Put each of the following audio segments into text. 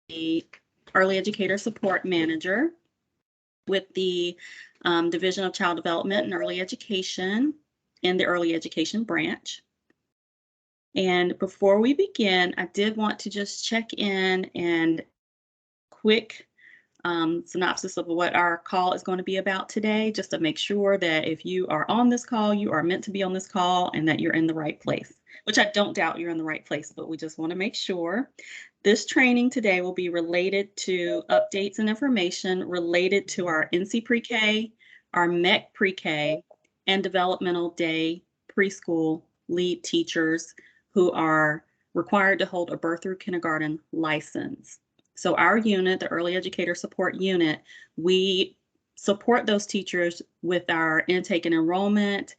the Early Educator Support Manager with the Division of Child Development and Early Education in the Early Education branch. And before we begin, I did want to just check in and quick synopsis of what our call is going to be about today, just to make sure that if you are on this call, you are meant to be on this call and that you're in the right place, which I don't doubt you're in the right place, but we just want to make sure. This training today will be related to updates and information related to our NC Pre-K, our MEC Pre-K, and Developmental Day preschool lead teachers who are required to hold a birth through kindergarten license. So our unit, the Early Educator Support Unit, we support those teachers with our intake and enrollment,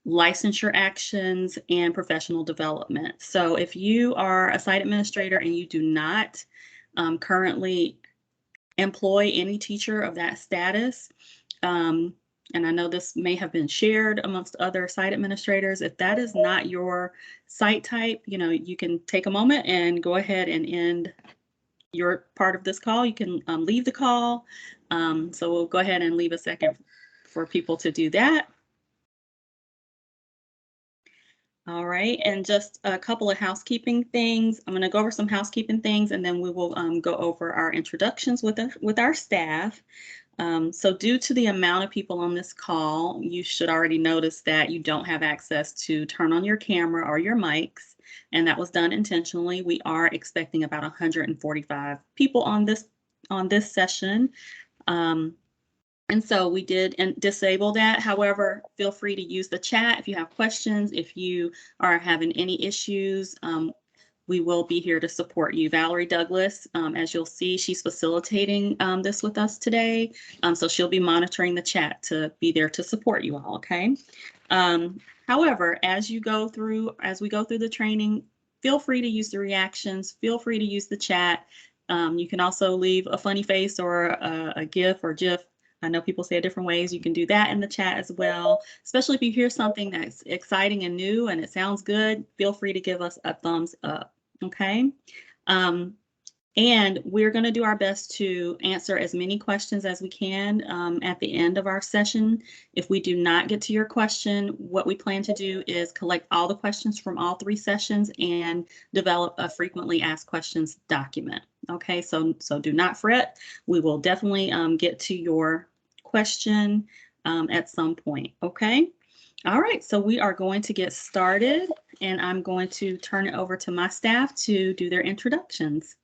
licensure actions, and professional development. So if you are a site administrator and you do not currently employ any teacher of that status, and I know this may have been shared amongst other site administrators, if that is not your site type, you can take a moment and go ahead and end your part of this call. You can leave the call. So we'll go ahead and leave a second for people to do that. All right, and just a couple of housekeeping things. I'm going to go over some housekeeping things, and then we will go over our introductions with our staff. So due to the amount of people on this call, you should already notice that you don't have access to turn on your camera or your mics, and that was done intentionally. We are expecting about 145 people on this session. And so we did disable that. However, feel free to use the chat if you have questions. If you are having any issues, we will be here to support you. Valerie Douglas, as you'll see, she's facilitating this with us today. So she'll be monitoring the chat to be there to support you all, okay? However, as we go through the training, feel free to use the reactions, feel free to use the chat. You can also leave a funny face or a GIF or GIF. I know people say it different ways. You can do that in the chat as well, especially if you hear something that's exciting and new and it sounds good, feel free to give us a thumbs up, okay? And we're going to do our best to answer as many questions as we can at the end of our session. If we do not get to your question, what we plan to do is collect all the questions from all 3 sessions and develop a frequently asked questions document. Okay, so do not fret. We will definitely get to your question at some point. Okay. All right, so we are going to get started, and I'm going to turn it over to my staff to do their introductions.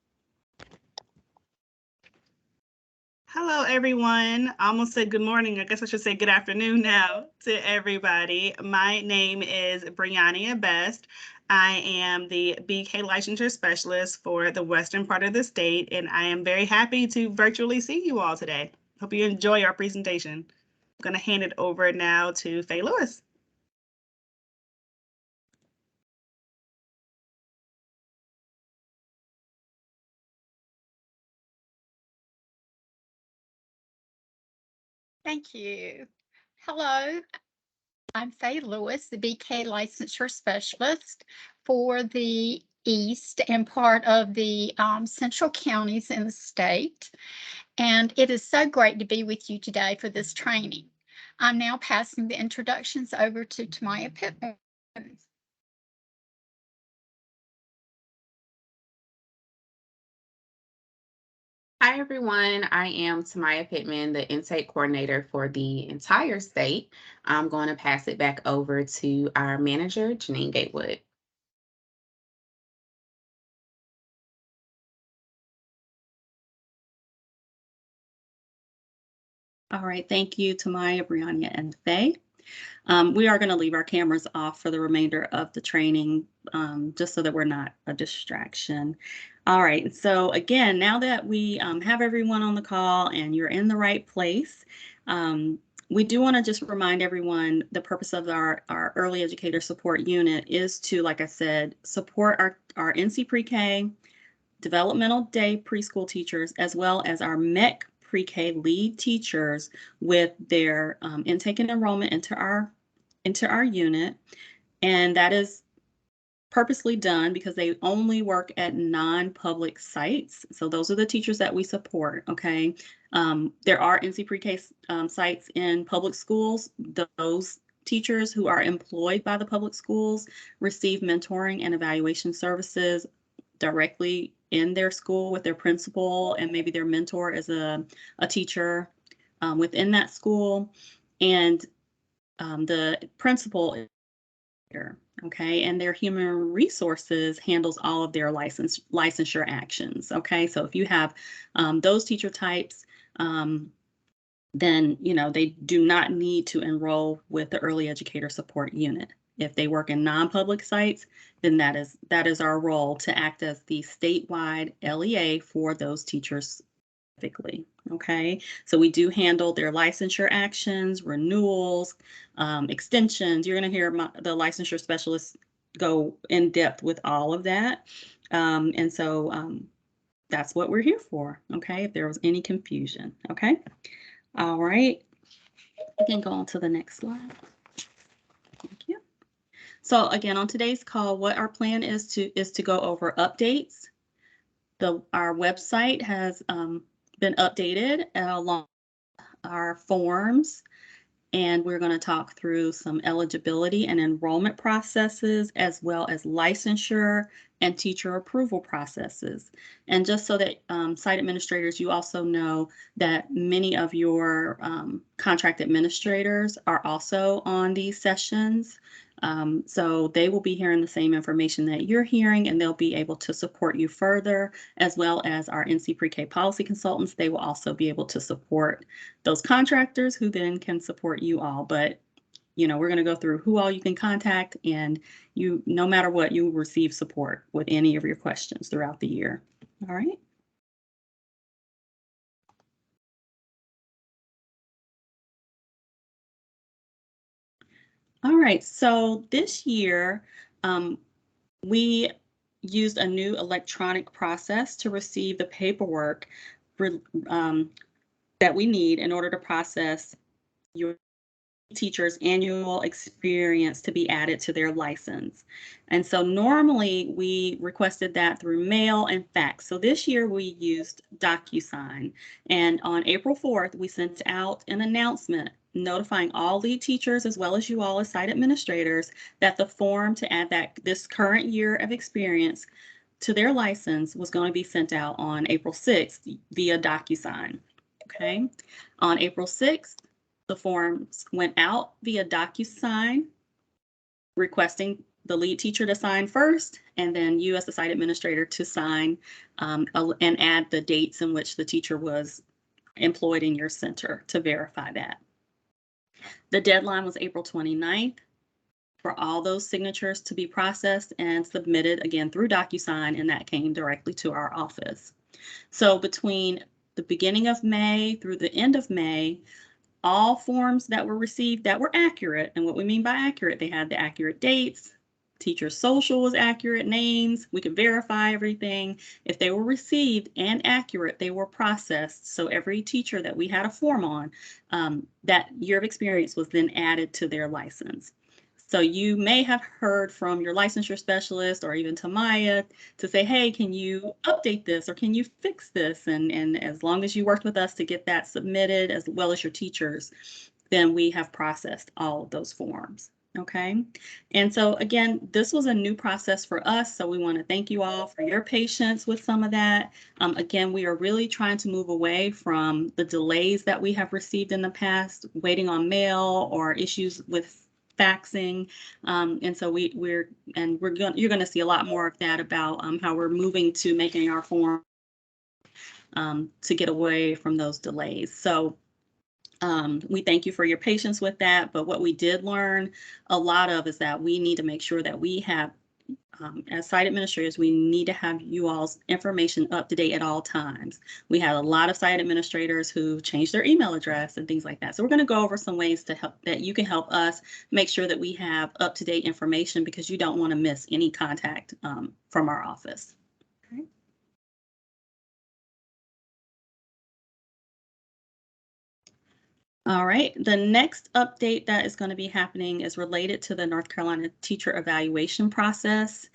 Hello, everyone. I almost said good morning. I guess I should say good afternoon now to everybody. My name is Briannia Best. I am the BK Licensure Specialist for the western part of the state, and I am very happy to virtually see you all today. Hope you enjoy our presentation. I'm going to hand it over now to Faye Lewis. Thank you. Hello, I'm Faye Lewis, the BK Licensure Specialist for the East and part of the central counties in the state. And it is so great to be with you today for this training. I'm now passing the introductions over to Tamaya Pittman. Hi, everyone. I am Tamaya Pittman, the intake coordinator for the entire state. I'm going to pass it back over to our manager, Janine Gatewood. All right, thank you, Tamaya, Briannia, and Faye. We are going to leave our cameras off for the remainder of the training, just so that we're not a distraction. All right, so again, now that we have everyone on the call and you're in the right place, we do want to just remind everyone the purpose of our Early Educator Support Unit is to, like I said, support our NC Pre-K, Developmental Day preschool teachers, as well as our MEC Pre-K lead teachers with their intake and enrollment into our unit. And that is purposely done because they only work at non-public sites. So those are the teachers that we support, okay? There are NC Pre-K sites in public schools. Those teachers who are employed by the public schools receive mentoring and evaluation services directly in their school with their principal, and maybe their mentor is a teacher within that school. And the principal is here, okay, and their human resources handles all of their licensure actions, okay? So if you have those teacher types, then they do not need to enroll with the early educator support unit. If they work in non-public sites, then that is our role to act as the statewide LEA for those teachers specifically. Okay, so we do handle their licensure actions, renewals, extensions. You're going to hear the licensure specialists go in depth with all of that. And so that's what we're here for. Okay, if there was any confusion. Okay. All right. We can go on to the next slide. Thank you. So again, on today's call, what our plan is to go over updates. Our website has been updated along our forms, and we're going to talk through some eligibility and enrollment processes, as well as licensure and teacher approval processes. And just so that site administrators, you also know that many of your contract administrators are also on these sessions. So they will be hearing the same information that you're hearing, and they'll be able to support you further, as well as our NC Pre-K policy consultants. They will also be able to support those contractors who then can support you all. But we're going to go through who all you can contact, and no matter what, you will receive support with any of your questions throughout the year. All right. All right, so this year we used a new electronic process to receive the paperwork that we need in order to process your teacher's annual experience to be added to their license. And so normally we requested that through mail and fax. So this year we used DocuSign. And on April 4th, we sent out an announcement notifying all lead teachers, as well as you all as site administrators, that the form to add this current year of experience to their license was going to be sent out on April 6th via DocuSign. Okay. On April 6th, the forms went out via DocuSign, requesting the lead teacher to sign first, and then you as the site administrator to sign and add the dates in which the teacher was employed in your center to verify that. The deadline was April 29th for all those signatures to be processed and submitted again through DocuSign, and that came directly to our office. So between the beginning of May through the end of May, all forms that were received that were accurate, and what we mean by accurate, they had the accurate dates, teacher's social was accurate, names, we could verify everything. If they were received and accurate, they were processed. So every teacher that we had a form on, that year of experience was then added to their license. So you may have heard from your licensure specialist or even Tamaya to say, hey, can you update this or can you fix this? And as long as you worked with us to get that submitted, as well as your teachers, then we have processed all of those forms. Okay. And so again, this was a new process for us. So we want to thank you all for your patience with some of that. Again, we are really trying to move away from the delays that we have received in the past, waiting on mail or issues with faxing, and so you're going to see a lot more of that about how we're moving to making our form to get away from those delays. So we thank you for your patience with that. But what we did learn a lot of is that we need to make sure that we have, as site administrators, we need to have you all's information up to date at all times. We had a lot of site administrators who changed their email address and things like that. So we're going to go over some ways to help that you can help us make sure that we have up to date information, because you don't want to miss any contact from our office. Okay. All right, the next update that is going to be happening is related to the North Carolina teacher evaluation process.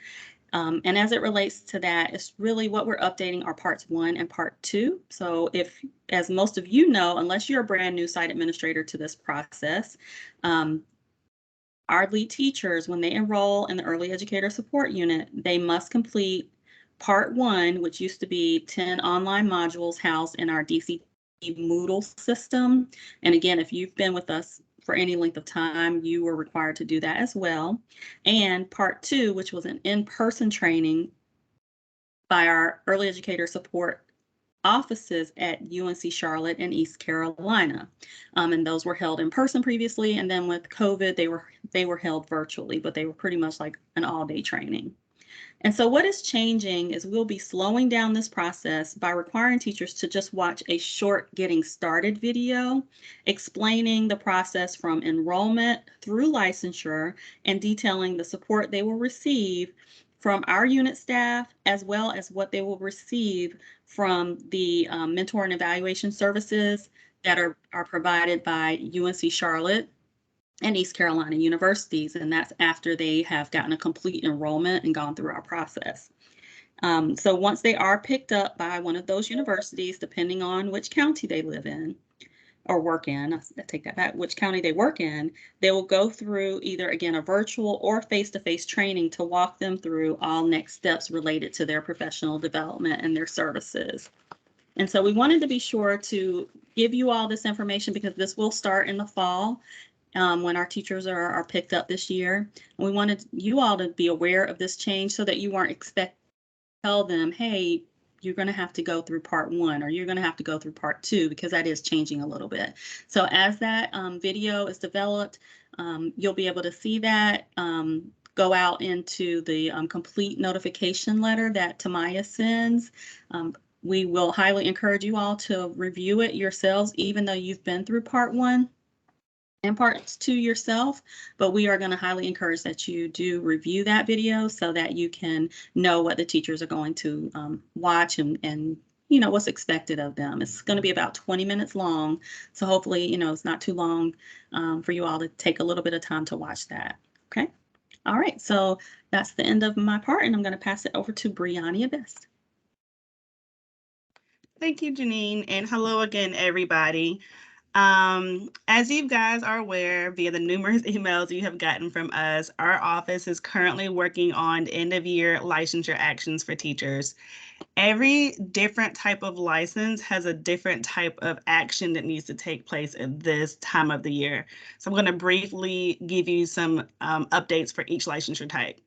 And as it relates to that, it's really what we're updating are parts 1 and part 2. So if, as most of you know, unless you're a brand new site administrator to this process, our lead teachers, when they enroll in the early educator support unit, they must complete part 1, which used to be 10 online modules housed in our DCT Moodle system. And again, if you've been with us for any length of time, you were required to do that as well. And part 2, which was an in-person training by our early educator support offices at UNC Charlotte and East Carolina. And those were held in person previously. And then with COVID, they were held virtually, but they were pretty much like an all-day training. And so what is changing is we'll be slowing down this process by requiring teachers to just watch a short getting started video explaining the process from enrollment through licensure and detailing the support they will receive from our unit staff, as well as what they will receive from the mentor and evaluation services that are provided by UNC Charlotte and East Carolina universities, and that's after they have gotten a complete enrollment and gone through our process. So once they are picked up by one of those universities, depending on which county they live in or work in, I take that back, which county they work in, they will go through either, again, a virtual or face-to-face training to walk them through all next steps related to their professional development and their services. And so we wanted to be sure to give you all this information because this will start in the fall. When our teachers are picked up this year. And we wanted you all to be aware of this change so that you weren't expected to tell them, hey, you're going to have to go through part 1 or you're going to have to go through part 2, because that is changing a little bit. So as that video is developed, you'll be able to see that go out into the complete notification letter that Tamaya sends. We will highly encourage you all to review it yourselves, even though you've been through part 1 and parts 2 yourself, but we are going to highly encourage that you do review that video so that you can know what the teachers are going to watch and you know what's expected of them. It's going to be about 20 minutes long, so hopefully you know it's not too long for you all to take a little bit of time to watch that. Okay, all right, so that's the end of my part, and I'm going to pass it over to Brianna Best. Thank you, Janine, and hello again, everybody. As you guys are aware via the numerous emails you have gotten from us, our office is currently working on end-of-year licensure actions for teachers. Every different type of license has a different type of action that needs to take place at this time of the year. So I'm going to briefly give you some updates for each licensure type.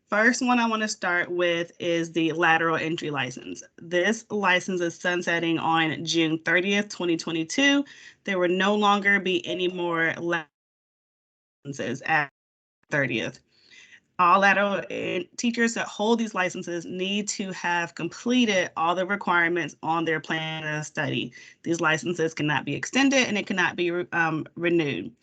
First one I want to start with is the lateral entry license. This license is sunsetting on June 30th, 2022. There will no longer be any more licenses at 30th. All lateral teachers that hold these licenses need to have completed all the requirements on their plan of study. These licenses cannot be extended and it cannot be renewed.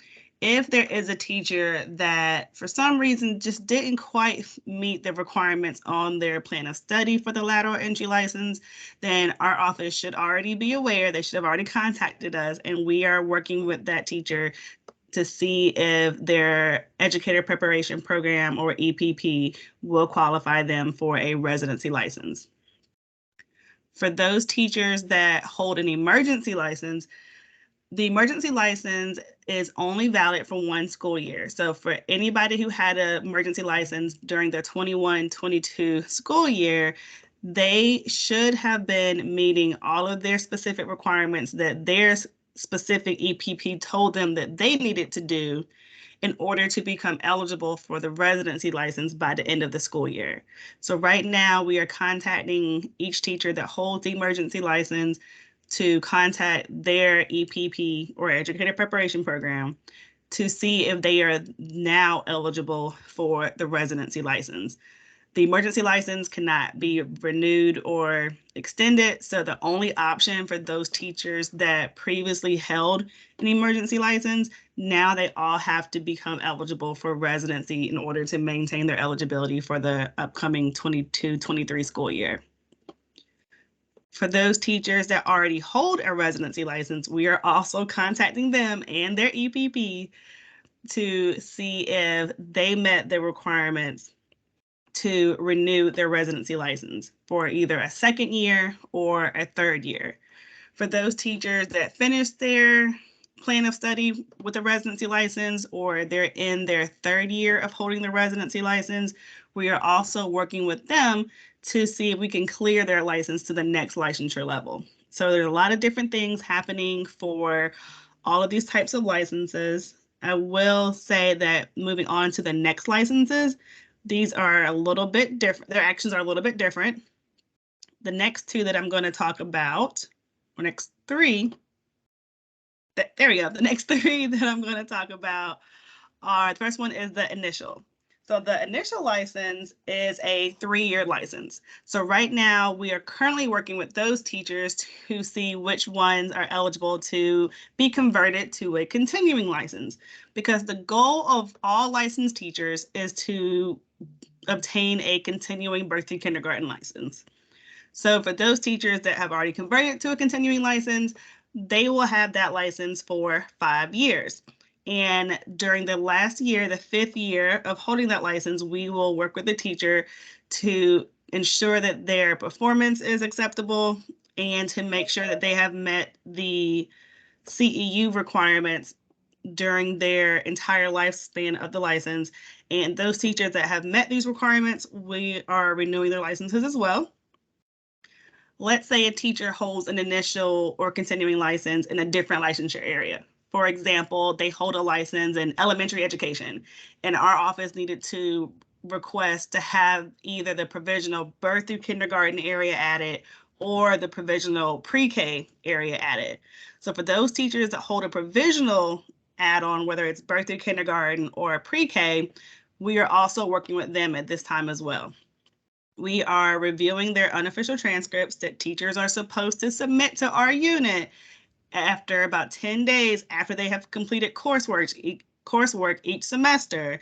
If there is a teacher that for some reason just didn't quite meet the requirements on their plan of study for the lateral entry license, then our office should already be aware. They should have already contacted us, and we are working with that teacher to see if their educator preparation program or EPP will qualify them for a residency license. For those teachers that hold an emergency license, the emergency license is only valid for 1 school year. So for anybody who had an emergency license during the 21-22 school year, they should have been meeting all of their specific requirements that their specific EPP told them that they needed to do in order to become eligible for the residency license by the end of the school year. So right now we are contacting each teacher that holds the emergency license to contact their EPP or educator preparation program to see if they are now eligible for the residency license. The emergency license cannot be renewed or extended, so the only option for those teachers that previously held an emergency license, now they all have to become eligible for residency in order to maintain their eligibility for the upcoming 22-23 school year. For those teachers that already hold a residency license, we are also contacting them and their EPP to see if they met the requirements to renew their residency license for either a second year or a third year. For those teachers that finished their plan of study with a residency license or they're in their third year of holding the residency license, we are also working with them to see if we can clear their license to the next licensure level. So there's a lot of different things happening for all of these types of licenses. I will say that moving on to the next licenses, these are a little bit different. Their actions are a little bit different. The next two that I'm going to talk about, or next three, there we go. The next three that I'm going to talk about are, the first one is the initial. So the initial license is a 3-year license. So right now we are currently working with those teachers to see which ones are eligible to be converted to a continuing license, because the goal of all licensed teachers is to obtain a continuing birth through kindergarten license. So for those teachers that have already converted to a continuing license, they will have that license for 5 years. And during the last year, the 5th year of holding that license, we will work with the teacher to ensure that their performance is acceptable and to make sure that they have met the CEU requirements during their entire lifespan of the license. And those teachers that have met these requirements, we are renewing their licenses as well. Let's say a teacher holds an initial or continuing license in a different licensure area. For example, they hold a license in elementary education, and our office needed to request to have either the provisional birth through kindergarten area added or the provisional pre-K area added. So for those teachers that hold a provisional add-on, whether it's birth through kindergarten or pre-K, we are also working with them at this time as well. We are reviewing their unofficial transcripts that teachers are supposed to submit to our unit after about 10 days after they have completed coursework each semester.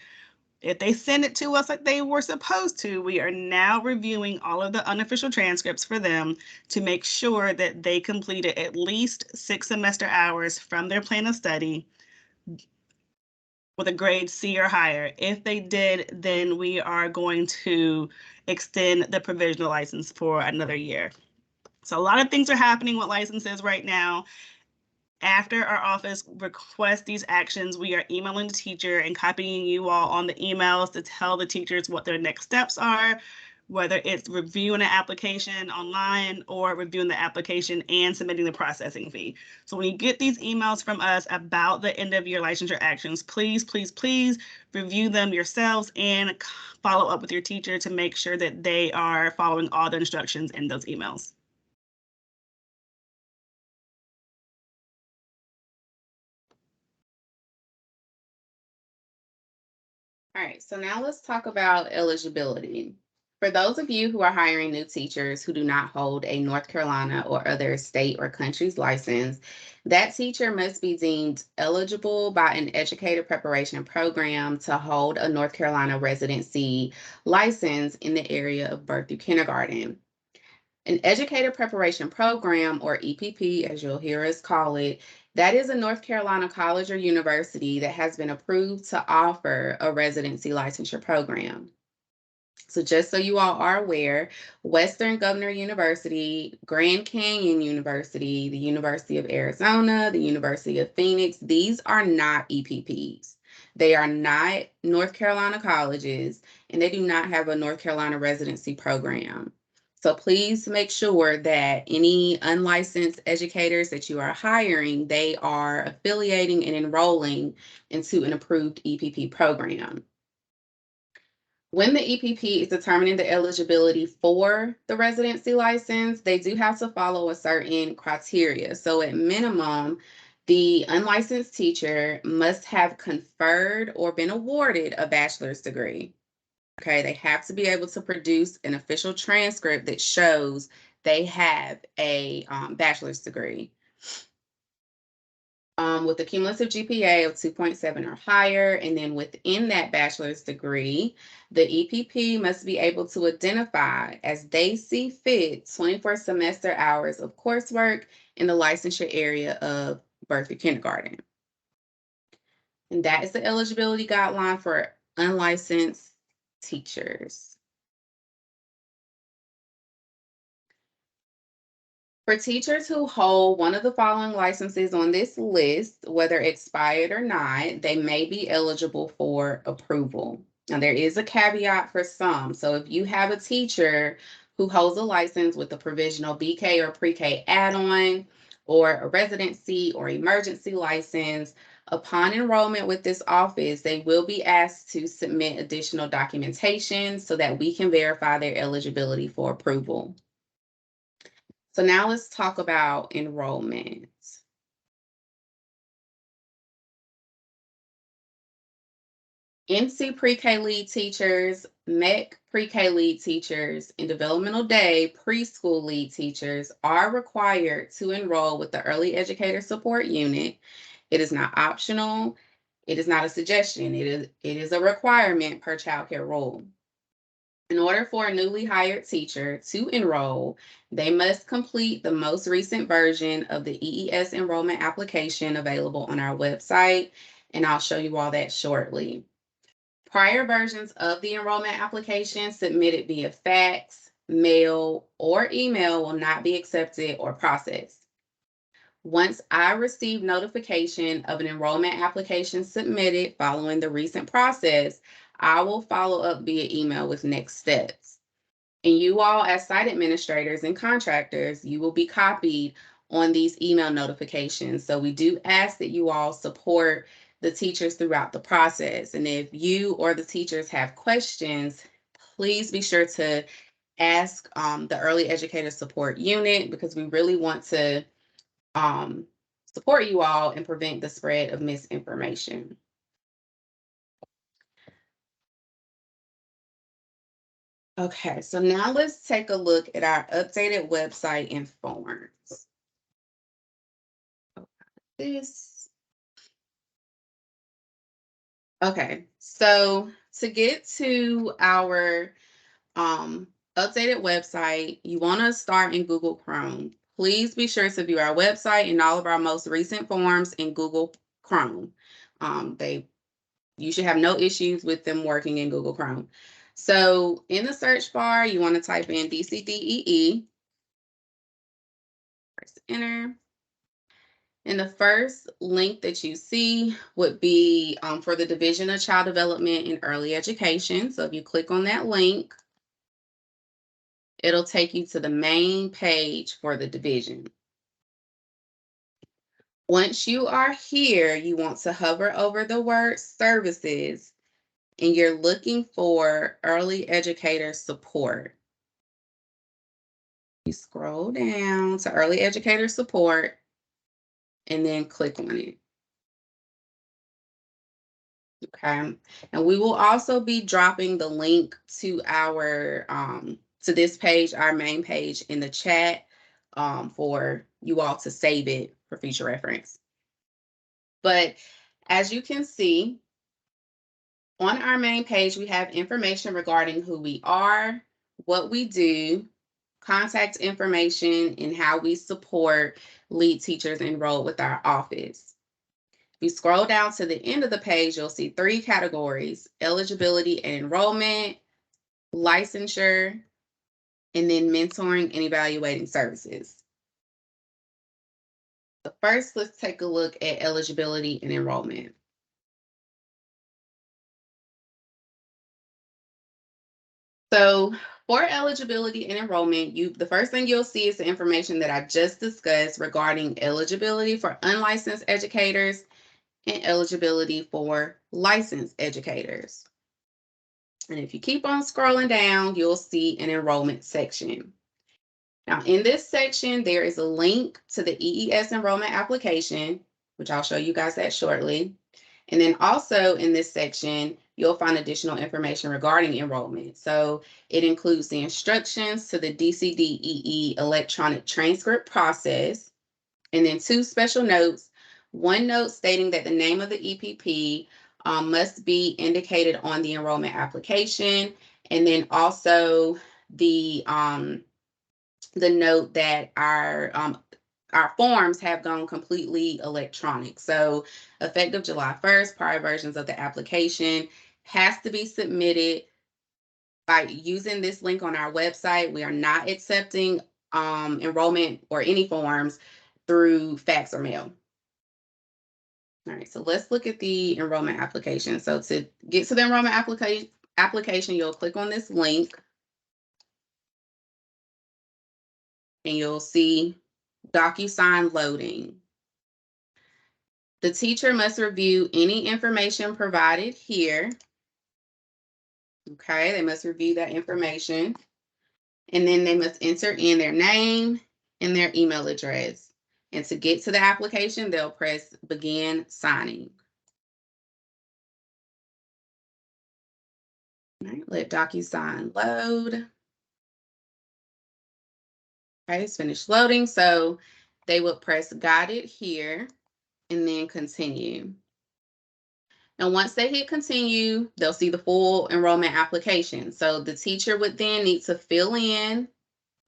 If they send it to us like they were supposed to, we are now reviewing all of the unofficial transcripts for them to make sure that they completed at least 6 semester hours from their plan of study with a grade C or higher. If they did, then we are going to extend the provisional license for another year. So a lot of things are happening with licenses right now. After our office requests these actions, we are emailing the teacher and copying you all on the emails to tell the teachers what their next steps are, whether it's reviewing an application online or reviewing the application and submitting the processing fee. So when you get these emails from us about the end of year licensure actions, please, please, please review them yourselves and follow up with your teacher to make sure that they are following all the instructions in those emails. All right, so now let's talk about eligibility. For those of you who are hiring new teachers who do not hold a North Carolina or other state or country's license, that teacher must be deemed eligible by an educator preparation program to hold a North Carolina residency license in the area of birth through kindergarten. An educator preparation program, or EPP, as you'll hear us call it, that is a North Carolina college or university that has been approved to offer a residency licensure program. So just so you all are aware, Western Governor University, Grand Canyon University, the University of Arizona, the University of Phoenix, these are not EPPs. They are not North Carolina colleges, and they do not have a North Carolina residency program. So please make sure that any unlicensed educators that you are hiring, they are affiliating and enrolling into an approved EPP program. When the EPP is determining the eligibility for the residency license, they do have to follow a certain criteria. So at minimum, the unlicensed teacher must have conferred or been awarded a bachelor's degree. Okay, they have to be able to produce an official transcript that shows they have a bachelor's degree. with a cumulative GPA of 2.7 or higher. And then within that bachelor's degree, the EPP must be able to identify as they see fit 24 semester hours of coursework in the licensure area of birth through kindergarten. And that is the eligibility guideline for unlicensed teachers. For teachers who hold one of the following licenses on this list, whether expired or not, they may be eligible for approval. Now, there is a caveat for some. So if you have a teacher who holds a license with a provisional BK or pre-K add-on, or a residency or emergency license, upon enrollment with this office, they will be asked to submit additional documentation so that we can verify their eligibility for approval. So now let's talk about enrollment. NC pre-K lead teachers, MEC pre-K lead teachers, and developmental day preschool lead teachers are required to enroll with the Early Educator Support Unit. It is not optional. It is not a suggestion. It is a requirement per child care rule. In order for a newly hired teacher to enroll, they must complete the most recent version of the EES enrollment application available on our website, and I'll show you all that shortly. Prior versions of the enrollment application submitted via fax, mail, or email will not be accepted or processed. Once I receive notification of an enrollment application submitted following the recent process, I will follow up via email with next steps. And you all, as site administrators and contractors, you will be copied on these email notifications. So we do ask that you all support the teachers throughout the process. And if you or the teachers have questions, please be sure to ask the Early Educator Support Unit, because we really want to support you all and prevent the spread of misinformation. Okay, so now let's take a look at our updated website and forms. Okay, so to get to our updated website, you want to start in Google Chrome. Please be sure to view our website and all of our most recent forms in Google Chrome. You should have no issues with them working in Google Chrome. So in the search bar, you want to type in DCDEE. Press enter. And the first link that you see would be for the Division of Child Development and Early Education. So if you click on that link, it'll take you to the main page for the division. Once you are here, you want to hover over the word services, and you're looking for Early Educator Support. You scroll down to Early Educator Support and then click on it. Okay, and we will also be dropping the link to our to this page, our main page, in the chat for you all to save it for future reference. But as you can see, on our main page, we have information regarding who we are, what we do, contact information, and how we support lead teachers enrolled with our office. If you scroll down to the end of the page, you'll see 3 categories: eligibility and enrollment, licensure, and then mentoring and evaluating services. So first, let's take a look at eligibility and enrollment. So for eligibility and enrollment, the first thing you'll see is the information that I just discussed regarding eligibility for unlicensed educators and eligibility for licensed educators. And if you keep on scrolling down, you'll see an enrollment section. Now, in this section, there is a link to the EES enrollment application, which I'll show you guys that shortly. And then also in this section, you'll find additional information regarding enrollment. So it includes the instructions to the DCDEE electronic transcript process, and then 2 special notes, one note stating that the name of the EPP must be indicated on the enrollment application, and then also the note that our forms have gone completely electronic. So effective July 1st, prior versions of the application has to be submitted by using this link on our website. We are not accepting enrollment or any forms through fax or mail. All right, so let's look at the enrollment application. So to get to the enrollment application, you'll click on this link and you'll see DocuSign loading. The teacher must review any information provided here. Okay, they must review that information. And then they must enter in their name and their email address. And to get to the application, they'll press begin signing. All right, let DocuSign load. Okay, it's finished loading. So they would press got it here and then continue. And once they hit continue, they'll see the full enrollment application. So the teacher would then need to fill in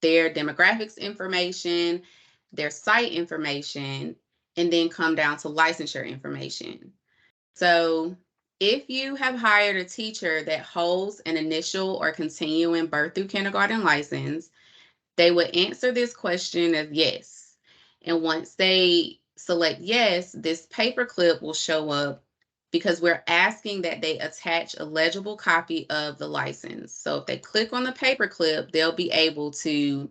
their demographics information, their site information, and then come down to licensure information. So if you have hired a teacher that holds an initial or continuing birth through kindergarten license, they would answer this question as yes. And once they select yes, this paperclip will show up because we're asking that they attach a legible copy of the license. So if they click on the paperclip, they'll be able to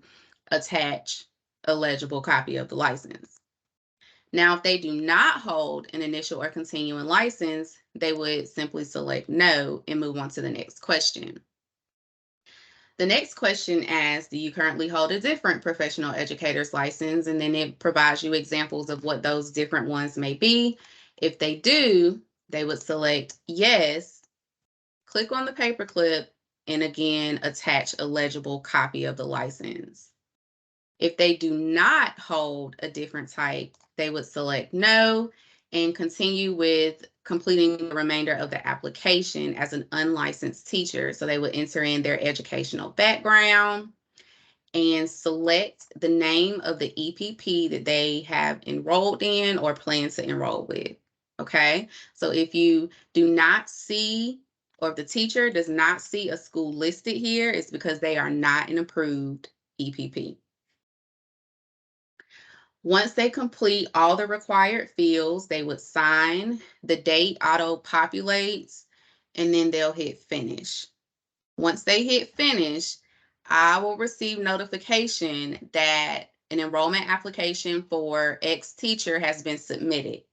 attach a legible copy of the license. Now, if they do not hold an initial or continuing license, they would simply select no and move on to the next question. The next question asks, do you currently hold a different professional educator's license? And then it provides you examples of what those different ones may be. If they do, they would select yes, click on the paperclip, and again, attach a legible copy of the license. If they do not hold a different type, they would select no and continue with completing the remainder of the application as an unlicensed teacher. So they would enter in their educational background and select the name of the EPP that they have enrolled in or plan to enroll with. Okay, so if you do not see, or if the teacher does not see a school listed here, it's because they are not an approved EPP. Once they complete all the required fields, they would sign, the date auto-populates, and then they'll hit finish. Once they hit finish, I will receive notification that an enrollment application for X teacher has been submitted.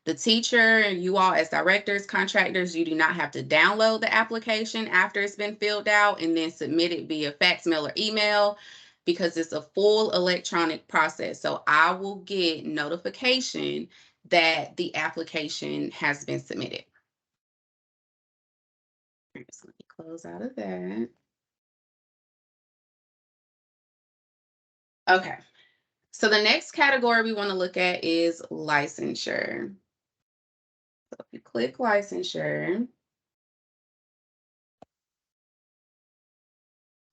The teacher, you all as directors, contractors, you do not have to download the application after it's been filled out and then submit it via fax, mail, or email, because it's a full electronic process. So I will get notification that the application has been submitted. All right, so let me close out of that. Okay, so the next category we want to look at is licensure. So if you click licensure,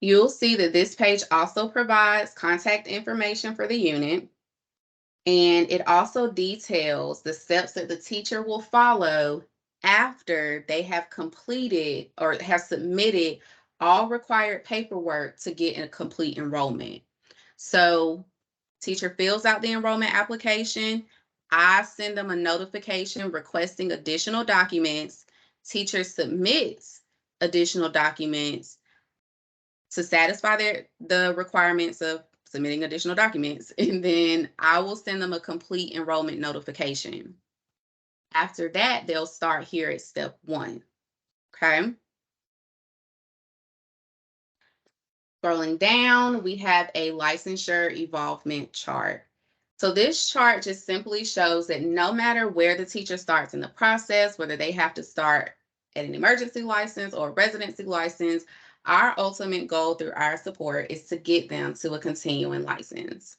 you'll see that this page also provides contact information for the unit, and it also details the steps that the teacher will follow after they have completed or have submitted all required paperwork to get a complete enrollment. So teacher fills out the enrollment application. I send them a notification requesting additional documents. Teacher submits additional documents to satisfy the requirements of submitting additional documents, and then I will send them a complete enrollment notification. After that, they'll start here at step 1. Okay. Scrolling down, we have a licensure evolvement chart. So this chart just simply shows that no matter where the teacher starts in the process, whether they have to start at an emergency license or a residency license, our ultimate goal through our support is to get them to a continuing license.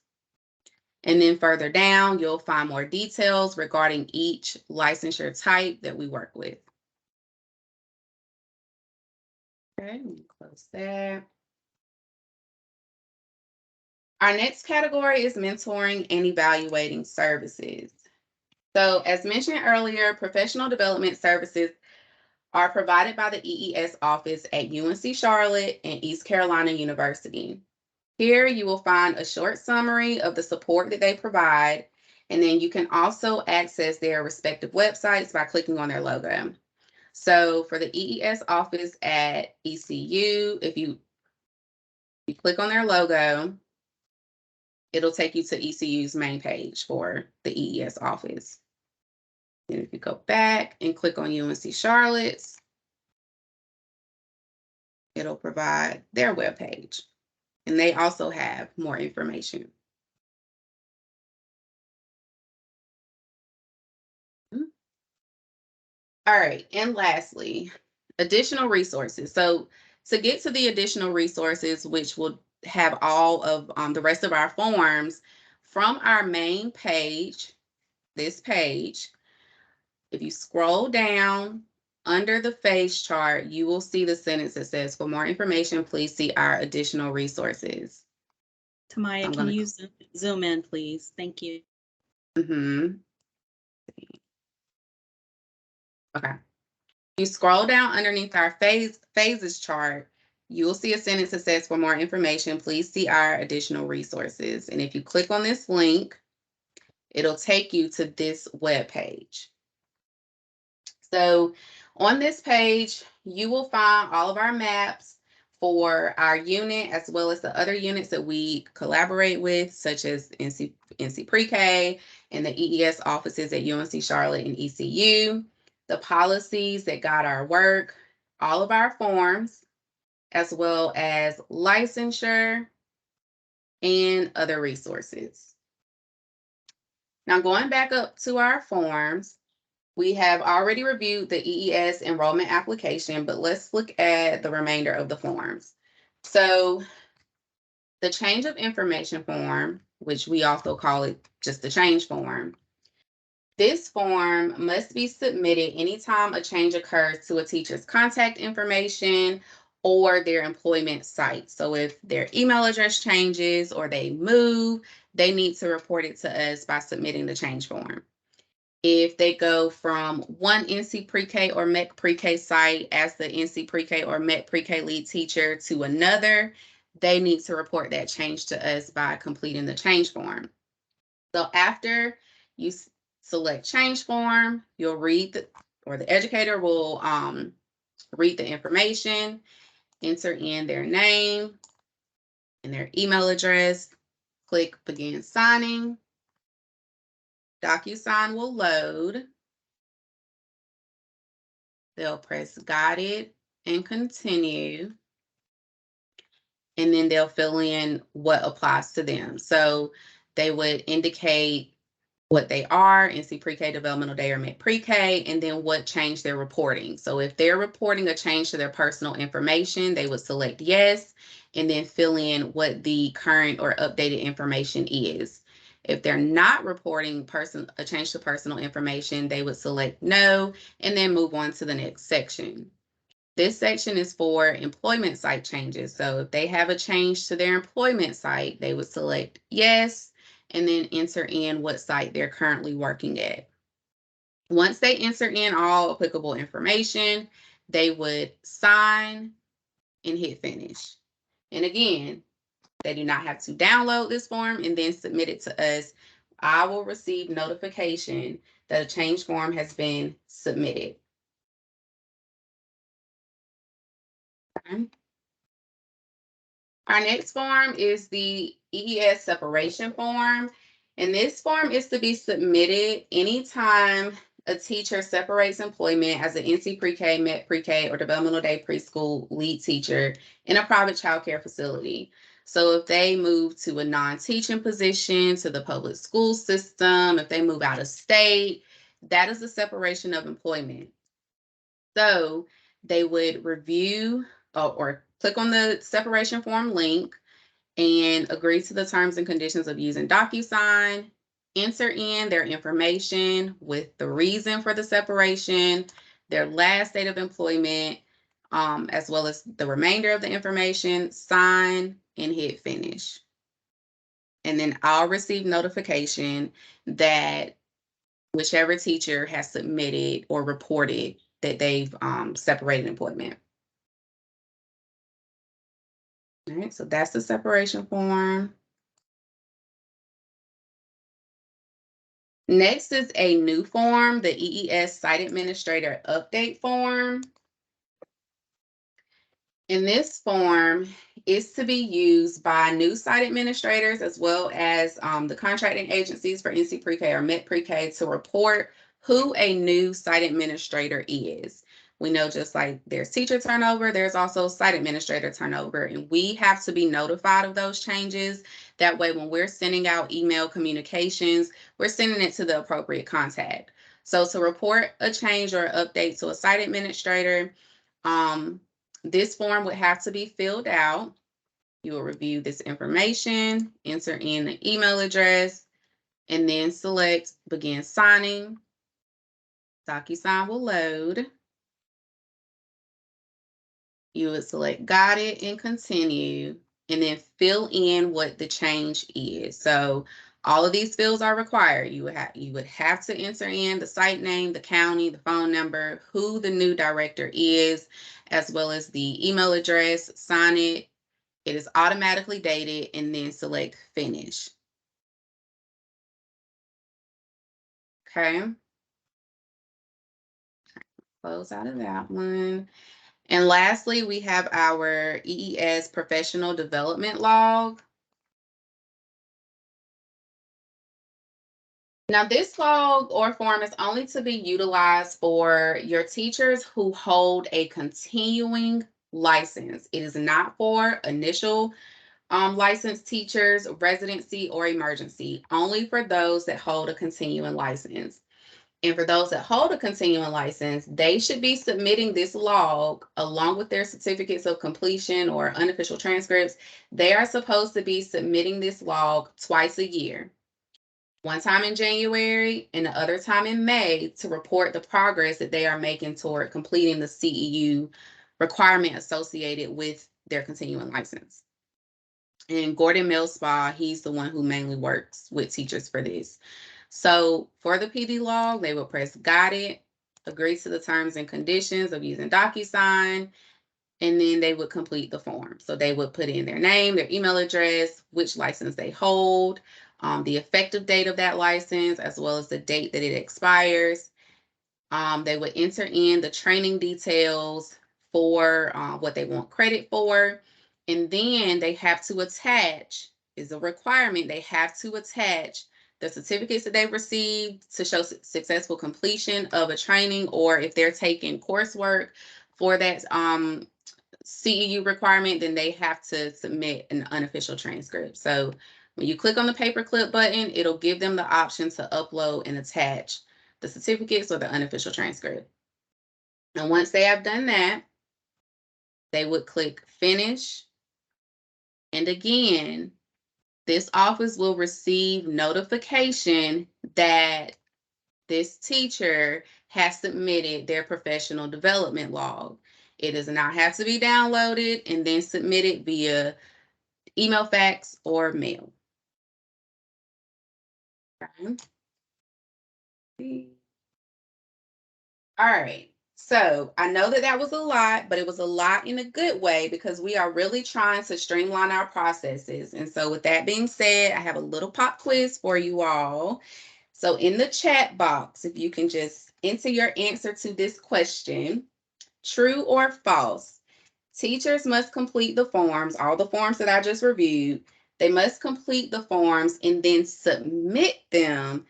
And then further down, you'll find more details regarding each licensure type that we work with. Okay, let me close that. Our next category is mentoring and evaluating services. So as mentioned earlier, professional development services are provided by the EES office at UNC Charlotte and East Carolina University. Here you will find a short summary of the support that they provide, and then you can also access their respective websites by clicking on their logo. So for the EES office at ECU, if you click on their logo, it'll take you to ECU's main page for the EES office. And if you go back and click on UNC Charlotte's, it'll provide their webpage. And they also have more information. All right, and lastly, additional resources. So to get to the additional resources, which will have all of the rest of our forms, from our main page, this page, if you scroll down under the phase chart, you will see the sentence that says, for more information, please see our additional resources. Tamaya, can you zoom in, please? Thank you. Okay. You scroll down underneath our phases chart, you'll see a sentence that says, for more information, please see our additional resources. And if you click on this link, it'll take you to this web page. So on this page, you will find all of our maps for our unit, as well as the other units that we collaborate with, such as NC Pre-K and the EES offices at UNC Charlotte and ECU, the policies that guide our work, all of our forms, as well as licensure and other resources. Now, going back up to our forms, we have already reviewed the EES enrollment application, but let's look at the remainder of the forms. So the change of information form, which we also call it just the change form, this form must be submitted anytime a change occurs to a teacher's contact information or their employment site. So if their email address changes or they move, they need to report it to us by submitting the change form. If they go from one NC Pre-K or MEC Pre-K site as the NC Pre-K or MEC Pre-K lead teacher to another, they need to report that change to us by completing the change form. So after you select change form, you'll read the educator will read the information, enter in their name and their email address, click begin signing. DocuSign will load. They'll press got it and continue. And then they'll fill in what applies to them. So they would indicate what they are, NC Pre-K, Developmental Day, or MEC Pre-K, and then what change they're reporting. So if they're reporting a change to their personal information, they would select yes, and then fill in what the current or updated information is. If they're not reporting a change to personal information, they would select no, and then move on to the next section. This section is for employment site changes. So if they have a change to their employment site, they would select yes, and then enter in what site they're currently working at. Once they enter in all applicable information, they would sign and hit finish. And again, they do not have to download this form and then submit it to us. I will receive notification that a change form has been submitted. Okay. Our next form is the EES separation form. And this form is to be submitted anytime a teacher separates employment as an NC Pre-K, MEC Pre-K, or Developmental Day Preschool lead teacher in a private child care facility. So if they move to a non-teaching position, to the public school system, if they move out of state, that is the separation of employment. So they would review or click on the separation form link, and agree to the terms and conditions of using DocuSign, enter in their information with the reason for the separation, their last date of employment, as well as the remainder of the information, sign and hit finish. And then I'll receive notification that whichever teacher has submitted or reported that they've separated employment. All right, so that's the separation form. Next is a new form, the EES Site Administrator Update Form. And this form is to be used by new site administrators as well as the contracting agencies for NC Pre-K or Met Pre-K to report who a new site administrator is. We know just like there's teacher turnover, there's also site administrator turnover, and we have to be notified of those changes. That way, when we're sending out email communications, we're sending it to the appropriate contact. So to report a change or update to a site administrator, this form would have to be filled out. You will review this information, enter in the email address, and then select begin signing. DocuSign will load. You would select got it and continue, and then fill in what the change is. So all of these fields are required. You would have to enter in the site name, the county, the phone number, who the new director is, as well as the email address, sign it. It is automatically dated, and then select finish. Okay. Close out of that one. And lastly, we have our EES professional development log. Now, this log or form is only to be utilized for your teachers who hold a continuing license. It is not for initial licensed teachers, residency, or emergency, only for those that hold a continuing license. And for those that hold a continuing license, they should be submitting this log along with their certificates of completion or unofficial transcripts. They are supposed to be submitting this log twice a year. One time in January and the other time in May to report the progress that they are making toward completing the CEU requirement associated with their continuing license. And Gordon Millspaw, he's the one who mainly works with teachers for this. So for the PD log, they will press got it, agree to the terms and conditions of using DocuSign, and then they would complete the form. So they would put in their name, their email address, which license they hold, the effective date of that license, as well as the date that it expires. They would enter in the training details for what they want credit for. And then they have to attach, is a requirement, they have to attach the certificates that they've received to show successful completion of a training, or if they're taking coursework for that CEU requirement, then they have to submit an unofficial transcript. So when you click on the paperclip button, it'll give them the option to upload and attach the certificates or the unofficial transcript. And once they have done that, they would click finish. And again, this office will receive notification that this teacher has submitted their professional development log. It does not have to be downloaded and then submitted via email, fax, or mail. Okay. All right. So I know that that was a lot, but it was a lot in a good way because we are really trying to streamline our processes. And so with that being said, I have a little pop quiz for you all. So in the chat box, if you can just enter your answer to this question, true or false, teachers must complete the forms, all the forms that I just reviewed. They must complete the forms and then submit them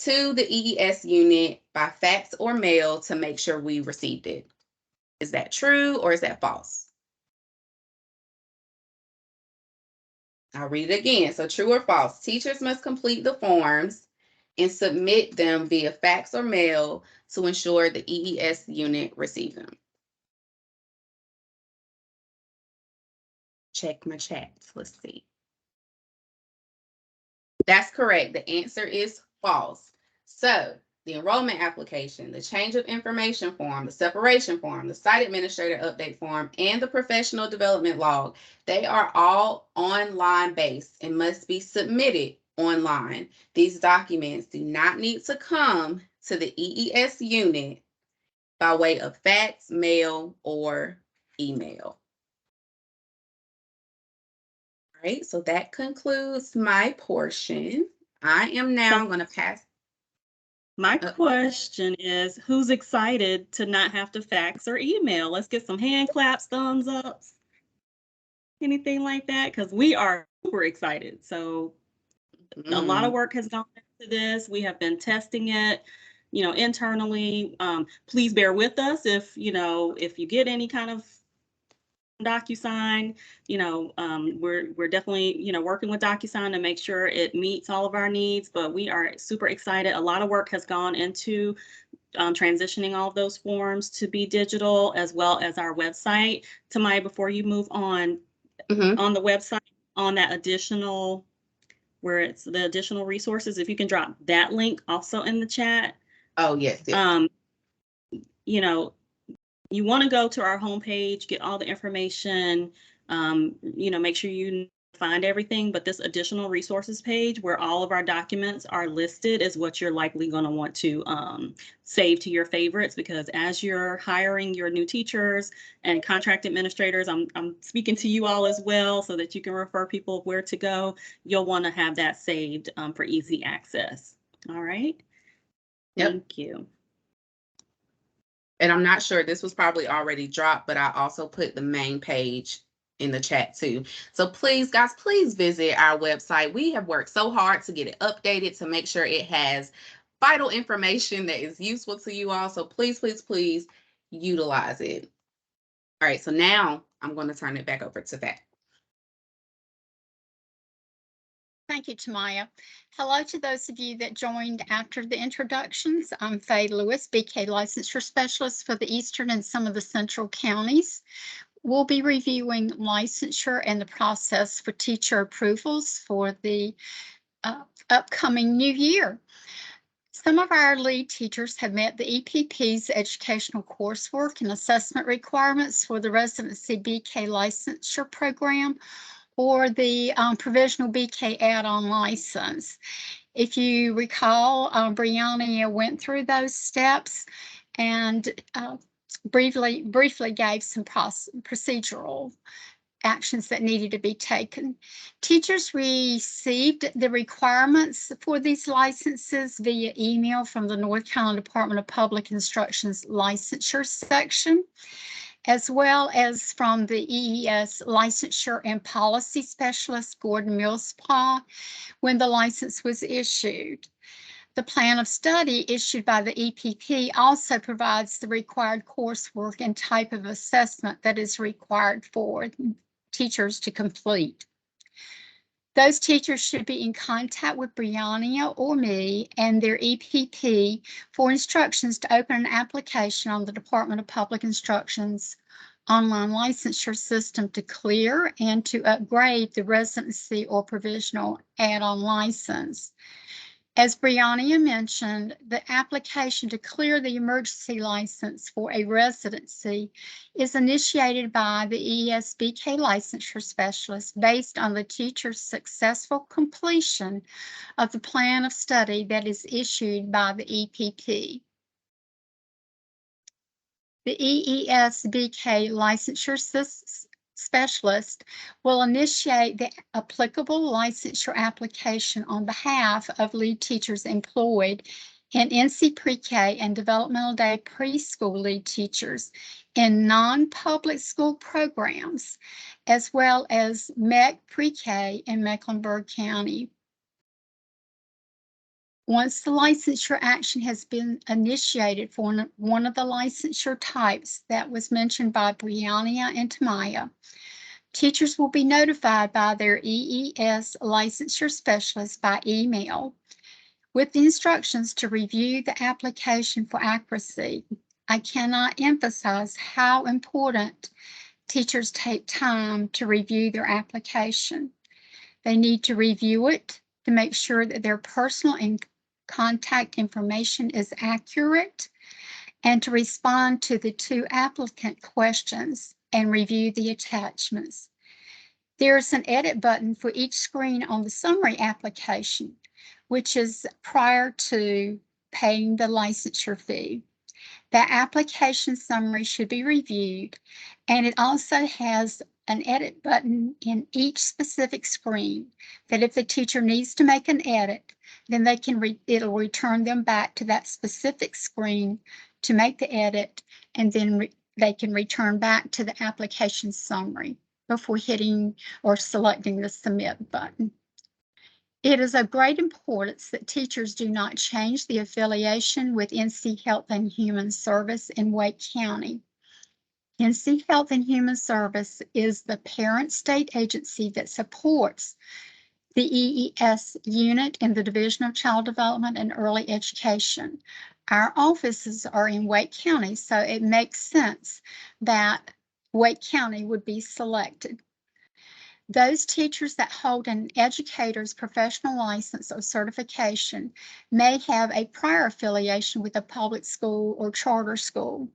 to the EES unit by fax or mail to make sure we received it. Is that true or is that false? I'll read it again. So true or false, teachers must complete the forms and submit them via fax or mail to ensure the EES unit receives them. Check my chats. Let's see. That's correct. The answer is false. So the enrollment application, the change of information form, the separation form, the site administrator update form, and the professional development log, they are all online based and must be submitted online. These documents do not need to come to the EES unit by way of fax, mail, or email. All right, so that concludes my portion. I am now going to pass. My question is, who's excited to not have to fax or email? Let's get some hand claps, thumbs ups, anything like that, because we are super excited. So a lot of work has gone into this. We have been testing it, internally. Please bear with us if you get any kind of DocuSign, we're definitely, working with DocuSign to make sure it meets all of our needs, but we are super excited. A lot of work has gone into transitioning all of those forms to be digital, as well as our website. Tamaya, before you move on, on the website, on that additional, where it's the additional resources, if you can drop that link also in the chat. Oh, yes. Yes. You want to go to our homepage, get all the information, make sure you find everything, but this additional resources page where all of our documents are listed is what you're likely going to want to save to your favorites, because as you're hiring your new teachers and contract administrators, I'm speaking to you all as well so that you can refer people where to go. You'll want to have that saved for easy access. All right. Yep. Thank you. And I'm not sure, this was probably already dropped, but I also put the main page in the chat too. So please, guys, please visit our website. We have worked so hard to get it updated, to make sure it has vital information that is useful to you all. So please, please, please utilize it. All right, so now I'm going to turn it back over to Faye. Thank you, Tamaya. Hello to those of you that joined after the introductions. I'm Faye Lewis, BK Licensure Specialist for the Eastern and some of the Central counties. We'll be reviewing licensure and the process for teacher approvals for the upcoming new year. Some of our lead teachers have met the EPP's educational coursework and assessment requirements for the residency BK licensure program, or the provisional BK add-on license. If you recall, Brianna went through those steps and briefly gave some procedural actions that needed to be taken. Teachers received the requirements for these licenses via email from the North Carolina Department of Public Instruction's licensure section, as well as from the EES licensure and policy specialist, Gordon Millspaw, when the license was issued. The plan of study issued by the EPP also provides the required coursework and type of assessment that is required for teachers to complete. Those teachers should be in contact with Brianna or me and their EPP for instructions to open an application on the Department of Public Instruction's online licensure system to clear and to upgrade the residency or provisional add-on license. As Brianna mentioned, the application to clear the emergency license for a residency is initiated by the EES BK licensure specialist based on the teacher's successful completion of the plan of study that is issued by the EPP. The EES BK licensure specialist will initiate the applicable licensure application on behalf of lead teachers employed in NC Pre-K and Developmental Day preschool lead teachers in non-public school programs, as well as MEC Pre-K in Mecklenburg County. Once the licensure action has been initiated for one of the licensure types that was mentioned by Brianna and Tamaya, teachers will be notified by their EES licensure specialist by email with the instructions to review the application for accuracy. I cannot emphasize how important teachers take time to review their application. They need to review it, to make sure that their personal and contact information is accurate, and to respond to the 2 applicant questions and review the attachments. There's an edit button for each screen on the summary application, which is prior to paying the licensure fee. The application summary should be reviewed, and it also has an edit button in each specific screen that if the teacher needs to make an edit, then it'll return them back to that specific screen to make the edit, and then they can return back to the application summary before hitting or selecting the submit button. It is of great importance that teachers do not change the affiliation with NC Health and Human Service in Wake County. NC Health and Human Service is the parent state agency that supports the EES unit in the Division of Child Development and Early Education. Our offices are in Wake County, so it makes sense that Wake County would be selected. Those teachers that hold an educator's professional license or certification may have a prior affiliation with a public school or charter school.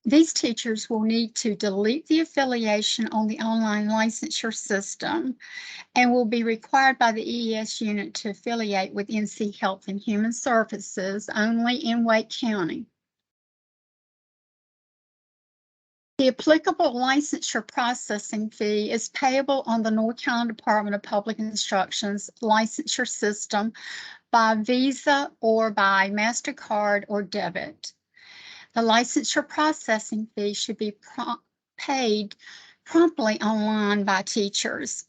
These teachers will need to delete the affiliation on the online licensure system and will be required by the EES unit to affiliate with NC Health and Human Services only in Wake County. The applicable licensure processing fee is payable on the North Carolina Department of Public Instruction's licensure system by Visa or by MasterCard or debit. The licensure processing fee should be paid promptly online by teachers.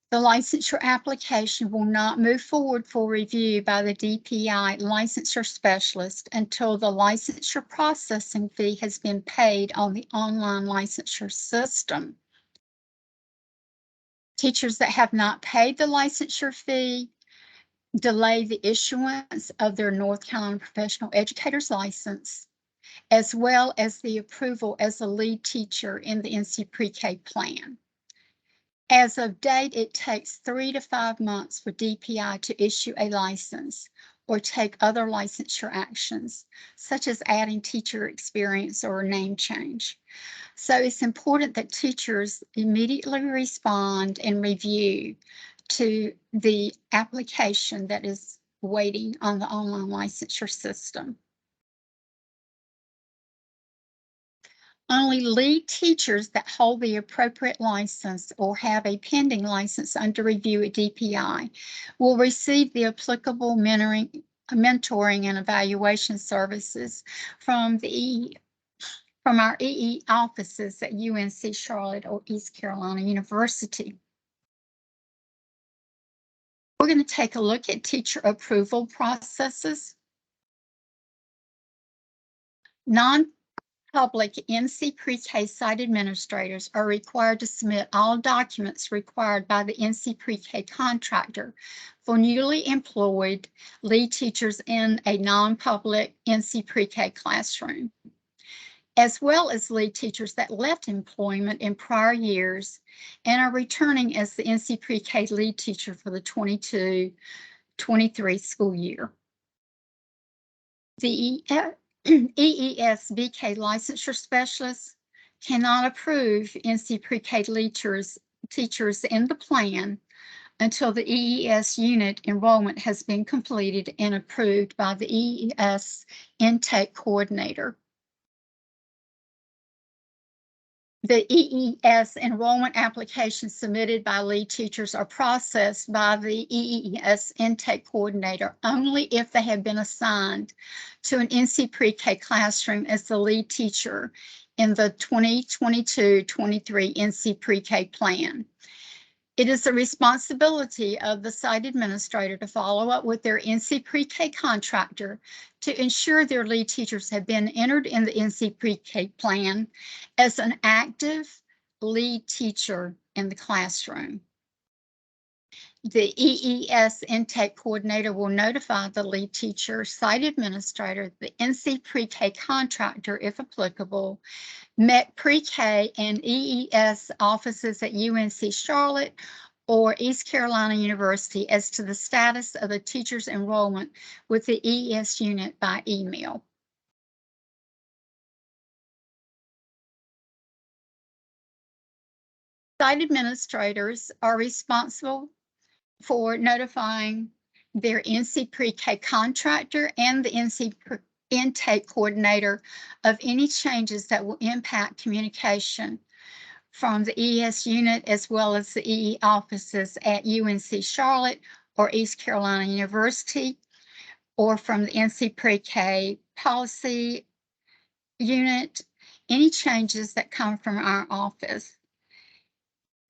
The licensure application will not move forward for review by the DPI licensure specialist until the licensure processing fee has been paid on the online licensure system. Teachers that have not paid the licensure fee delay the issuance of their North Carolina Professional Educator's License, as well as the approval as a lead teacher in the NC Pre-K plan. As of date, it takes 3 to 5 months for DPI to issue a license or take other licensure actions, such as adding teacher experience or a name change. So it's important that teachers immediately respond and review to the application that is waiting on the online licensure system. Only lead teachers that hold the appropriate license or have a pending license under review at DPI will receive the applicable mentoring and evaluation services from our EE offices at UNC Charlotte or East Carolina University. We're going to take a look at teacher approval processes. Non-public NC Pre-K site administrators are required to submit all documents required by the NC Pre-K contractor for newly employed lead teachers in a non-public NC Pre-K classroom, as well as lead teachers that left employment in prior years and are returning as the NC Pre-K lead teacher for the 22-23 school year. The EES BK licensure specialists cannot approve NC Pre-K teachers in the plan until the EES unit enrollment has been completed and approved by the EES intake coordinator. The EES enrollment applications submitted by lead teachers are processed by the EES intake coordinator only if they have been assigned to an NC Pre-K classroom as the lead teacher in the 2022-23 NC Pre-K plan. It is the responsibility of the site administrator to follow up with their NC Pre-K contractor to ensure their lead teachers have been entered in the NC Pre-K plan as an active lead teacher in the classroom. The EES intake coordinator will notify the lead teacher, site administrator, the NC Pre-K contractor, if applicable, MEC Pre-K and EES offices at UNC Charlotte or East Carolina University as to the status of a teacher's enrollment with the EES unit by email. Site administrators are responsible for notifying their NC Pre-K contractor and the NC intake coordinator of any changes that will impact communication from the EES unit as well as the EE offices at UNC Charlotte or East Carolina University, or from the NC Pre-K policy unit, any changes that come from our office.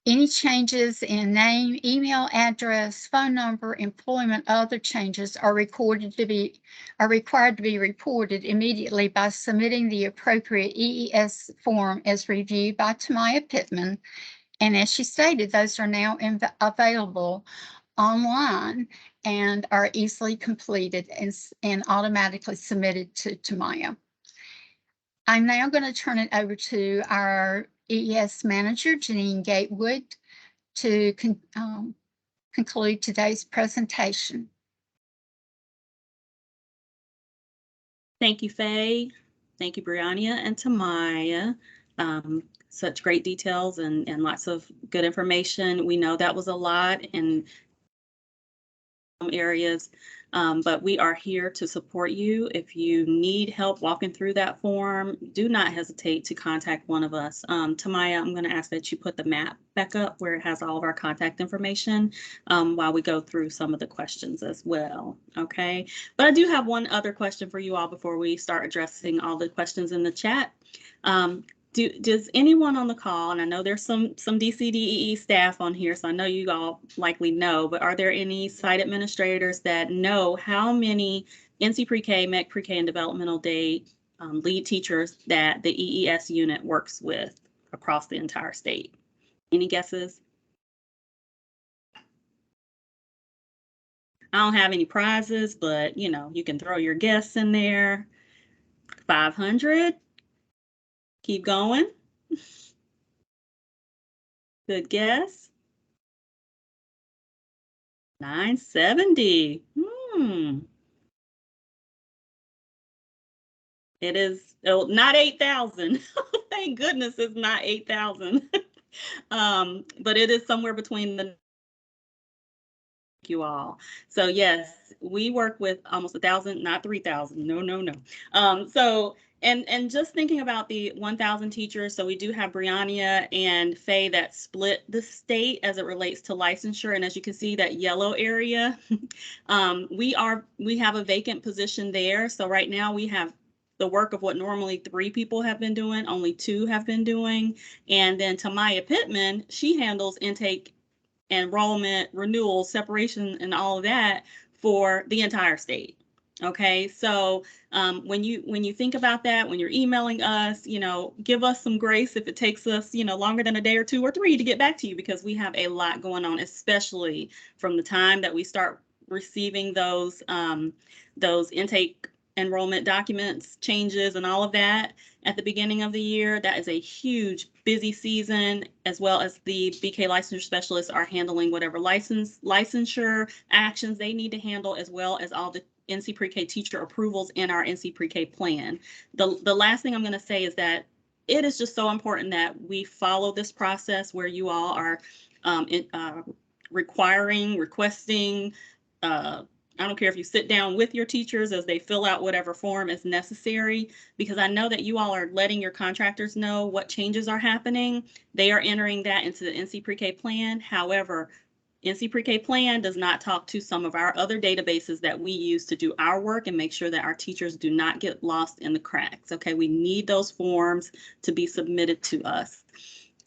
Any changes in name, email address, phone number, employment, other changes are required to be reported immediately by submitting the appropriate EES form as reviewed by Tamaya Pittman. And as she stated, those are now available online and are easily completed and automatically submitted to Tamaya. I'm now going to turn it over to our EES manager, Janine Gatewood, to conclude today's presentation. Thank you, Faye. Thank you, Brianna and Tamaya. Such great details and lots of good information. We know that was a lot in some areas, but we are here to support you. If you need help walking through that form, do not hesitate to contact one of us. Tamaya, I'm going to ask that you put the map back up where it has all of our contact information while we go through some of the questions as well. Okay, but I do have one other question for you all before we start addressing all the questions in the chat. Does anyone on the call, and I know there's some DCDEE staff on here, so I know you all likely know, but are there any site administrators that know how many NC Pre-K, MEC Pre-K, and Developmental Day lead teachers that the EES unit works with across the entire state? Any guesses? I don't have any prizes, but you know, you can throw your guess in there. 500. Keep going. Good guess. 970. It is not 8,000. Thank goodness it's not 8,000. But it is somewhere between the you all. So yes, we work with almost 1,000, not 3,000. No. So and just thinking about the 1,000 teachers, so we do have Brianna and Faye that split the state as it relates to licensure. And as you can see, that yellow area, we have a vacant position there. So right now we have the work of what normally 3 people have been doing, only 2 have been doing. And then Tamaya Pittman, she handles intake, enrollment, renewal, separation, and all of that for the entire state. Okay, so when you think about that, when you're emailing us, you know, give us some grace if it takes us, you know, longer than a day or 2 or 3 to get back to you, because we have a lot going on, especially from the time that we start receiving those intake enrollment documents, changes, and all of that at the beginning of the year. That is a huge busy season, as well as the BK licensure specialists are handling whatever licensure actions they need to handle, as well as all the NC Pre-K teacher approvals in our NC Pre-K plan. The last thing I'm going to say is that it is just so important that we follow this process where you all are requesting, I don't care if you sit down with your teachers as they fill out whatever form is necessary, because I know that you all are letting your contractors know what changes are happening. They are entering that into the NC Pre-K plan. However, NC Pre-K plan does not talk to some of our other databases that we use to do our work and make sure that our teachers do not get lost in the cracks. Okay, we need those forms to be submitted to us.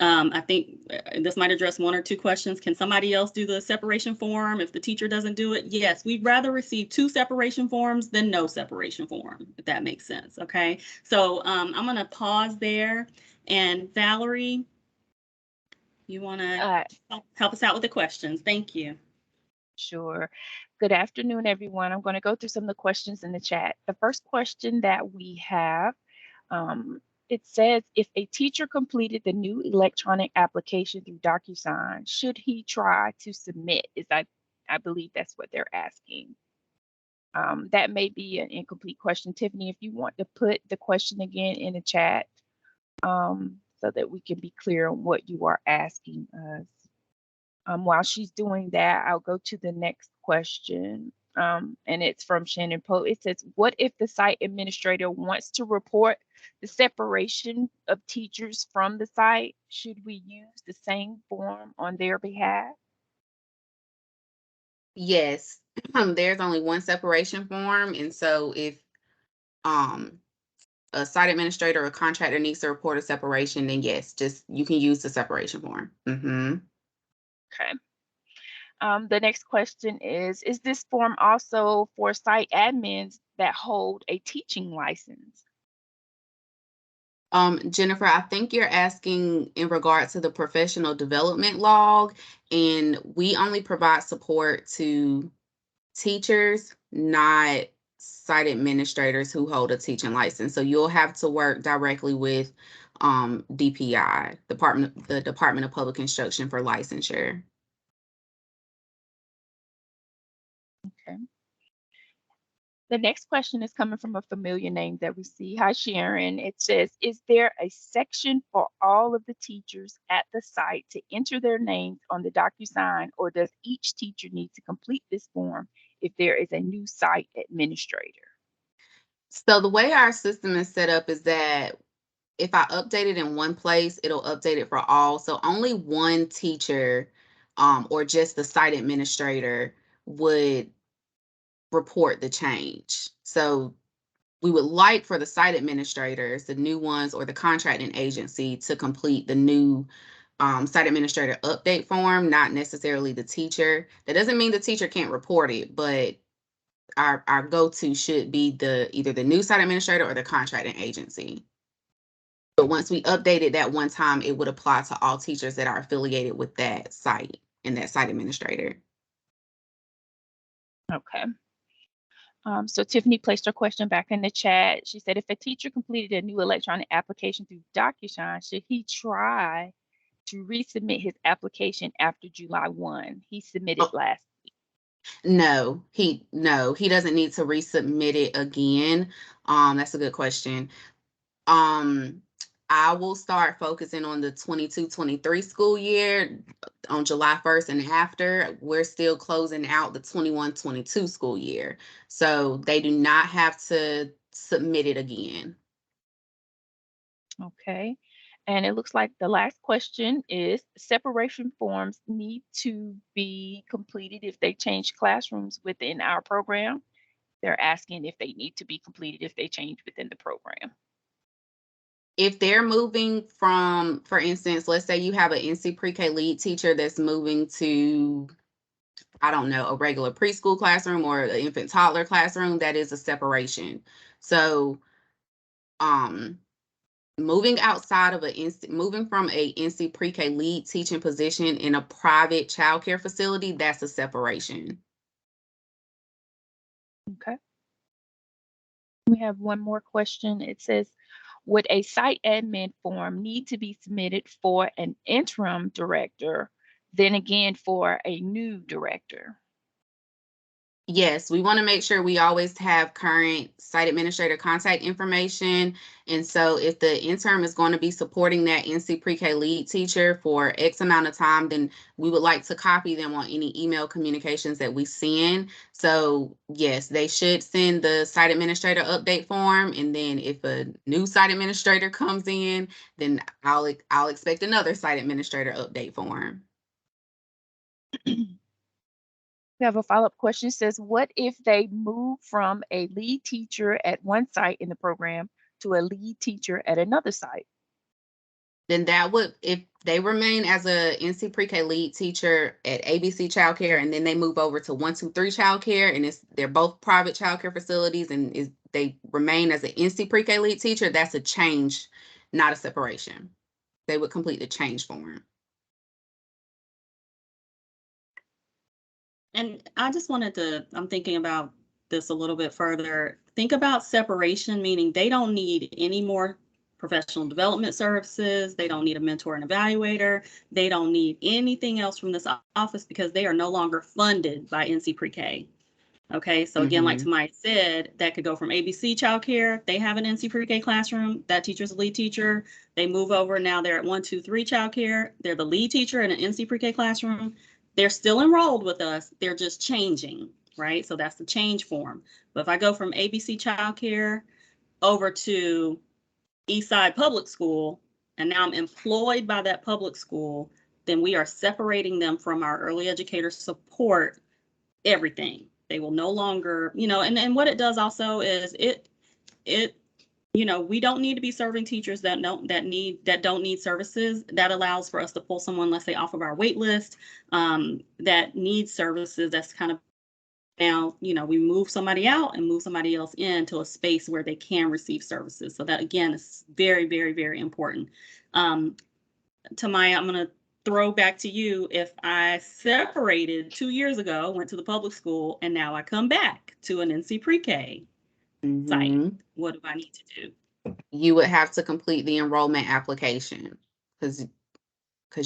I think this might address 1 or 2 questions. Can somebody else do the separation form if the teacher doesn't do it? Yes, we'd rather receive 2 separation forms than no separation form, if that makes sense. Okay, so I'm going to pause there. And Valerie, you want to help us out with the questions? Thank you. Sure. Good afternoon, everyone. I'm going to go through some of the questions in the chat. The first question that we have it says if a teacher completed the new electronic application through DocuSign, should he try to submit? I believe that's what they're asking. That may be an incomplete question. Tiffany, if you want to put the question again in the chat, so that we can be clear on what you are asking us. While she's doing that, I'll go to the next question. And it's from Shannon Poe. It says, what if the site administrator wants to report the separation of teachers from the site? Should we use the same form on their behalf? Yes, there's only one separation form, and so if a site administrator or contractor needs to report a separation, then yes, just you can use the separation form. Okay. The next question is this form also for site admins that hold a teaching license? Jennifer, I think you're asking in regard to the professional development log, and we only provide support to teachers, not site administrators who hold a teaching license. So you'll have to work directly with DPI, the Department of Public Instruction, for licensure. Okay. The next question is coming from a familiar name that we see. Hi, Sharon. It says, is there a section for all of the teachers at the site to enter their names on the DocuSign, or does each teacher need to complete this form if there is a new site administrator? So the way our system is set up is that if I update it in one place, it'll update it for all. So only one teacher or just the site administrator would report the change. So we would like for the site administrators, the new ones, or the contracting agency to complete the new site administrator update form, not necessarily the teacher. That doesn't mean the teacher can't report it, but our go-to should be either the new site administrator or the contracting agency. But once we update it that one time, it would apply to all teachers that are affiliated with that site and that site administrator. Okay. So Tiffany placed her question back in the chat. She said, if a teacher completed a new electronic application through DocuSign, should he try to resubmit his application after July 1? He submitted last week. No, he doesn't need to resubmit it again. That's a good question. I will start focusing on the 22-23 school year on July 1st and after. We're still closing out the 21-22 school year. So they do not have to submit it again. Okay. And it looks like the last question is, separation forms need to be completed if they change classrooms within our program. They're asking if they need to be completed if they change within the program. If they're moving from, for instance, let's say you have an NC Pre-K lead teacher that's moving to, I don't know, a regular preschool classroom or an infant toddler classroom, that is a separation. So moving outside of moving from a NC Pre-K lead teaching position in a private childcare facility, that's a separation. Okay. We have one more question. It says, would a site admin form need to be submitted for an interim director, then again for a new director? Yes, we want to make sure we always have current site administrator contact information. And so if the interim is going to be supporting that NC Pre-K lead teacher for X amount of time, then we would like to copy them on any email communications that we send. So yes, they should send the site administrator update form. And then if a new site administrator comes in, then I'll expect another site administrator update form. We have a follow-up question. It says, what if they move from a lead teacher at one site in the program to a lead teacher at another site? Then that would, if they remain as a NC Pre-K lead teacher at ABC Childcare, and then they move over to 123 Childcare, and they're both private childcare facilities, and they remain as an NC Pre-K lead teacher, that's a change, not a separation. They would complete the change form. And I just wanted to, I'm thinking about this a little bit further. Think about separation, meaning they don't need any more professional development services. They don't need a mentor and evaluator. They don't need anything else from this office because they are no longer funded by NC Pre-K. Okay, so again, like Tamaya said, that could go from ABC childcare. They have an NC Pre-K classroom. That teacher's a lead teacher. They move over. Now they're at 1, 2, 3 childcare. They're the lead teacher in an NC Pre-K classroom. They're still enrolled with us. They're just changing, right? So that's the change form. But if I go from ABC childcare over to Eastside Public School, and now I'm employed by that public school, then we are separating them from our early educator support, everything. They will no longer, and what it does also is it, we don't need to be serving teachers that don't need services. That allows for us to pull someone, let's say, off of our wait list, that needs services. That's kind of now, we move somebody out and move somebody else into a space where they can receive services. So that, again, is very, very, very important. Tamaya, I'm going to throw back to you. If I separated 2 years ago, went to the public school, and now I come back to an NC Pre-K site, what do I need to do? You would have to complete the enrollment application because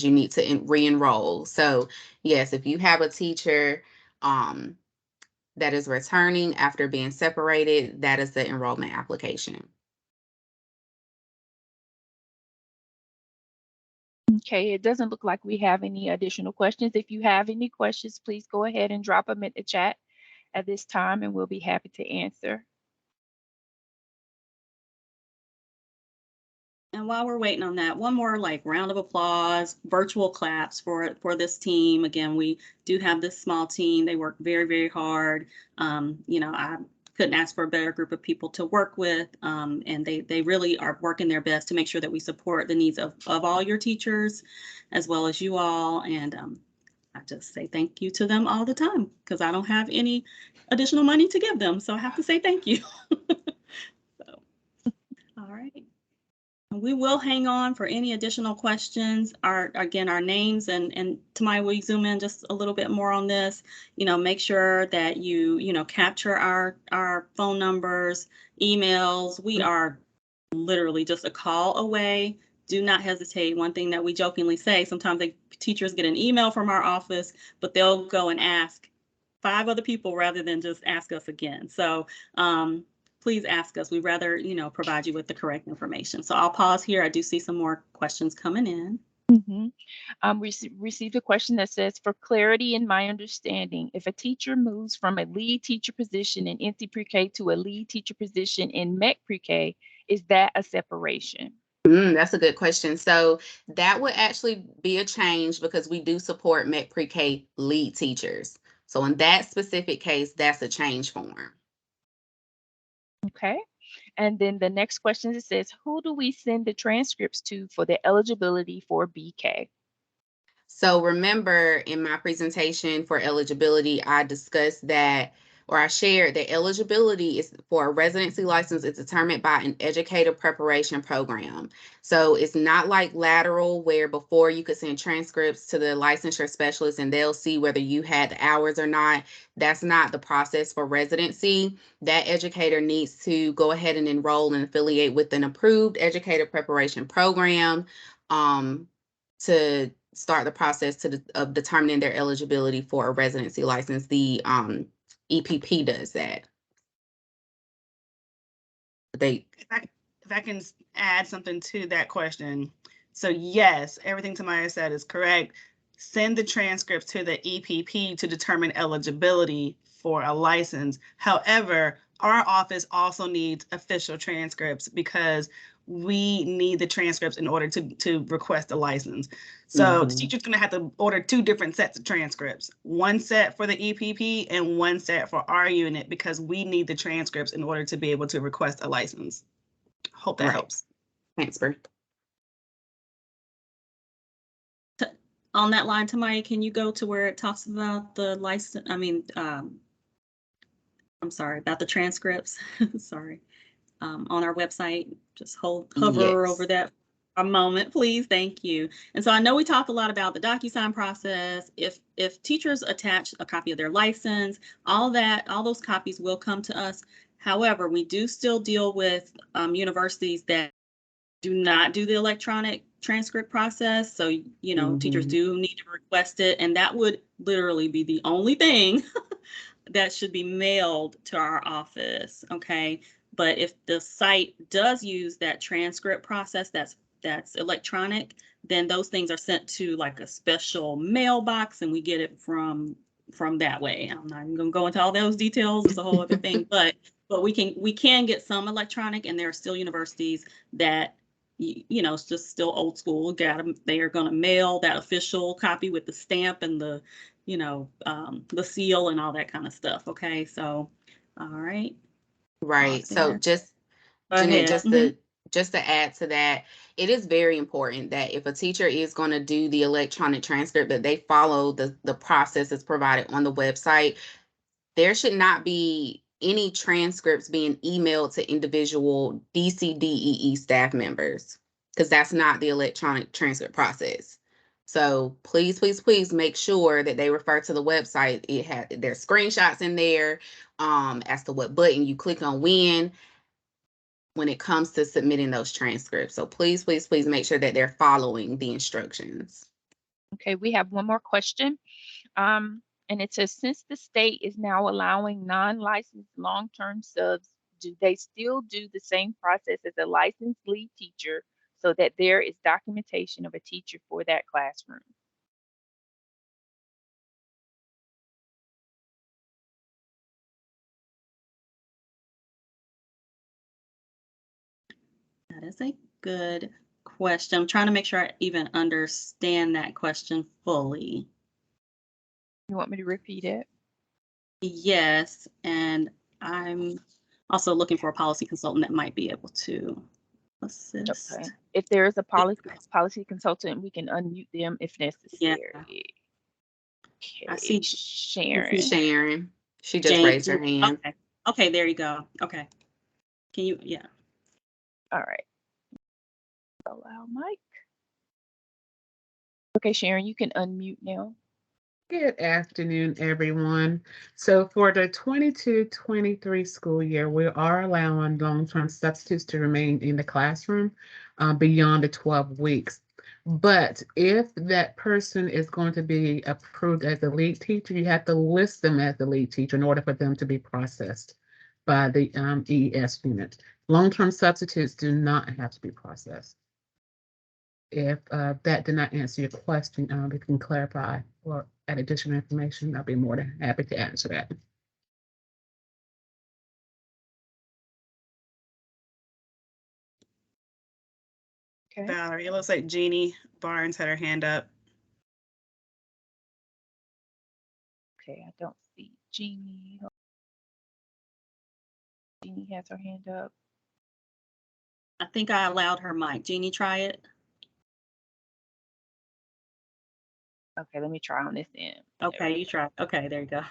you need to re-enroll. So yes, if you have a teacher that is returning after being separated, that is the enrollment application. Okay, it doesn't look like we have any additional questions. If you have any questions, please go ahead and drop them in the chat at this time, and we'll be happy to answer. And while we're waiting on that, one more round of applause, virtual claps for this team. Again, we do have this small team. They work very, very hard. I couldn't ask for a better group of people to work with. And they really are working their best to make sure that we support the needs of all your teachers, as well as you all. And I just say thank you to them all the time because I don't have any additional money to give them. So I have to say thank you. All right. We will hang on for any additional questions. Our names and Tamaya, will you zoom in just a little bit more on this? Make sure that you capture our phone numbers, emails. We are literally just a call away. Do not hesitate. One thing that we jokingly say, sometimes teachers get an email from our office, but they'll go and ask 5 other people rather than just ask us again. So please ask us. We'd rather, provide you with the correct information. So I'll pause here. I do see some more questions coming in. Received a question that says, for clarity in my understanding, if a teacher moves from a lead teacher position in NC Pre-K to a lead teacher position in MEC Pre-K, is that a separation? That's a good question. So that would actually be a change because we do support MEC Pre-K lead teachers. So in that specific case, that's a change form. Okay. And then the next question, it says, who do we send the transcripts to for the eligibility for BK? So remember in my presentation for eligibility, I discussed that, or I shared that eligibility is for a residency license is determined by an educator preparation program. So it's not like lateral where before you could send transcripts to the licensure specialist and they'll see whether you had the hours or not. That's not the process for residency. That educator needs to go ahead and enroll and affiliate with an approved educator preparation program to start the process of determining their eligibility for a residency license. The EPP does that. If I can add something to that question. So yes, everything Tamaya said is correct. Send the transcripts to the EPP to determine eligibility for a license. However, our office also needs official transcripts because we need the transcripts in order to request a license. So the teacher's going to have to order 2 different sets of transcripts, one set for the EPP and one set for our unit because we need the transcripts in order to be able to request a license. Hope that helps. Thanks, Bert. On that line, Tamaya, can you go to where it talks about the license? I'm sorry, about the transcripts. Sorry. On our website, just hover over that a moment, please. Thank you. And so I know we talked a lot about the DocuSign process. If teachers attach a copy of their license, all those copies will come to us. However, we do still deal with universities that do not do the electronic transcript process. So, you know, teachers do need to request it, and that would literally be the only thing that should be mailed to our office, okay? But if the site does use that transcript process that's electronic, then those things are sent to like a special mailbox and we get it from that way. I'm not even gonna go into all those details, it's a whole other thing, but we can get some electronic, and there are still universities that you know, it's just still old school. They are gonna mail that official copy with the stamp and the, you know, the seal and all that kind of stuff. Okay, so, all right. Right. Pause So there. just Go Jeanette, ahead. Mhm. just to add to that, it is very important that if a teacher is going to do the electronic transcript, that they follow the processes provided on the website. There should not be any transcripts being emailed to individual DCDEE staff members, because that's not the electronic transcript process. So please, please, please make sure that they refer to the website. It has there's screenshots in there as to what button you click on when it comes to submitting those transcripts. So please, please, please make sure that they're following the instructions. Okay, we have one more question. And it says, since the state is now allowing non-licensed long-term subs, do they still do the same process as a licensed lead teacher so that there is documentation of a teacher for that classroom? That is a good question. I'm trying to make sure I even understand that question fully. You want me to repeat it? Yes, and I'm also looking for a policy consultant that might be able to assist. Okay. If there is a policy consultant, we can unmute them if Yeah, necessary. I Okay, see Sharon. Sharon, she just Jane. raised her hand. Okay. Okay, there you go. Okay. Can you, yeah. All right. Allow mic. Okay, Sharon, you can unmute now. Good afternoon, everyone. So for the 22-23 school year, we are allowing long-term substitutes to remain in the classroom beyond the 12 weeks. But if that person is going to be approved as a lead teacher, you have to list them as the lead teacher in order for them to be processed by the EES unit. Long-term substitutes do not have to be processed. If that did not answer your question, we can clarify or add additional information. I'll be more than happy to answer that. Okay. Valerie, it looks like Jeannie Barnes had her hand up. Okay, I don't see Jeannie. Jeannie has her hand up. I think I allowed her mic. Jeannie, try it. Okay, let me try on this end. Okay, you try. Okay, there you go.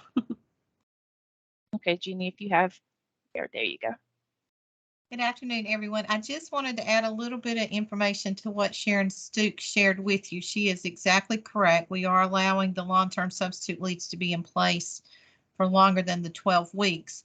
Okay, Jeannie, if you have, there you go. Good afternoon, everyone. I just wanted to add a little bit of information to what Sharon Stooks shared with you. She is exactly correct. We are allowing the long-term substitute leads to be in place for longer than the 12 weeks.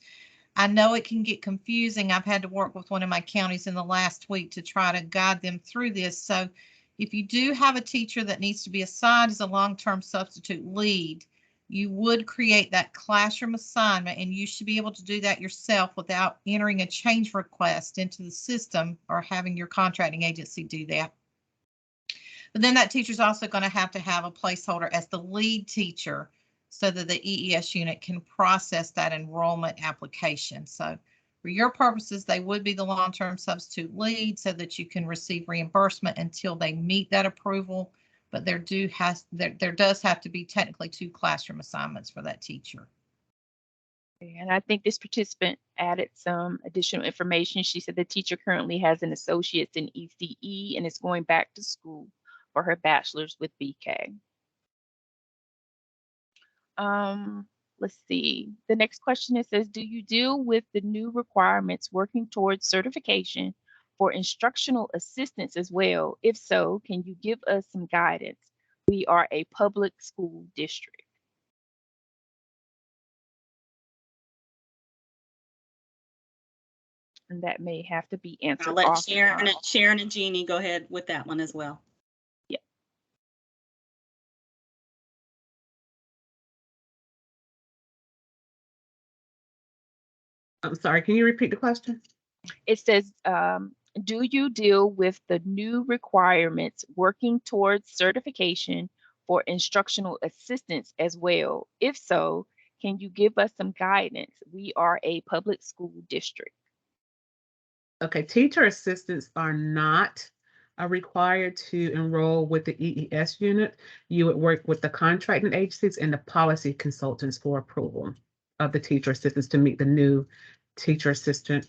I know it can get confusing. I've had to work with one of my counties in the last week to try to guide them through this. So if you do have a teacher that needs to be assigned as a long-term substitute lead, you would create that classroom assignment, and you should be able to do that yourself without entering a change request into the system or having your contracting agency do that. But then that teacher is also going to have a placeholder as the lead teacher so that the EES unit can process that enrollment application. So for your purposes, they would be the long-term substitute lead so that you can receive reimbursement until they meet that approval. But there does have to be technically 2 classroom assignments for that teacher. And I think this participant added some additional information. She said the teacher currently has an associate's in ECE and is going back to school for her bachelor's with BK. Let's see. The next question, it says, do you deal with the new requirements working towards certification for instructional assistants as well? If so, can you give us some guidance? We are a public school district. And that may have to be I'll answered let off. Sharon and Jeannie go ahead with that one as well. I'm sorry, can you repeat the question? It says, do you deal with the new requirements working towards certification for instructional assistants as well? If so, can you give us some guidance? We are a public school district. Okay, teacher assistants are not required to enroll with the EES unit. You would work with the contracting agencies and the policy consultants for approval of the teacher assistants to meet the new teacher assistant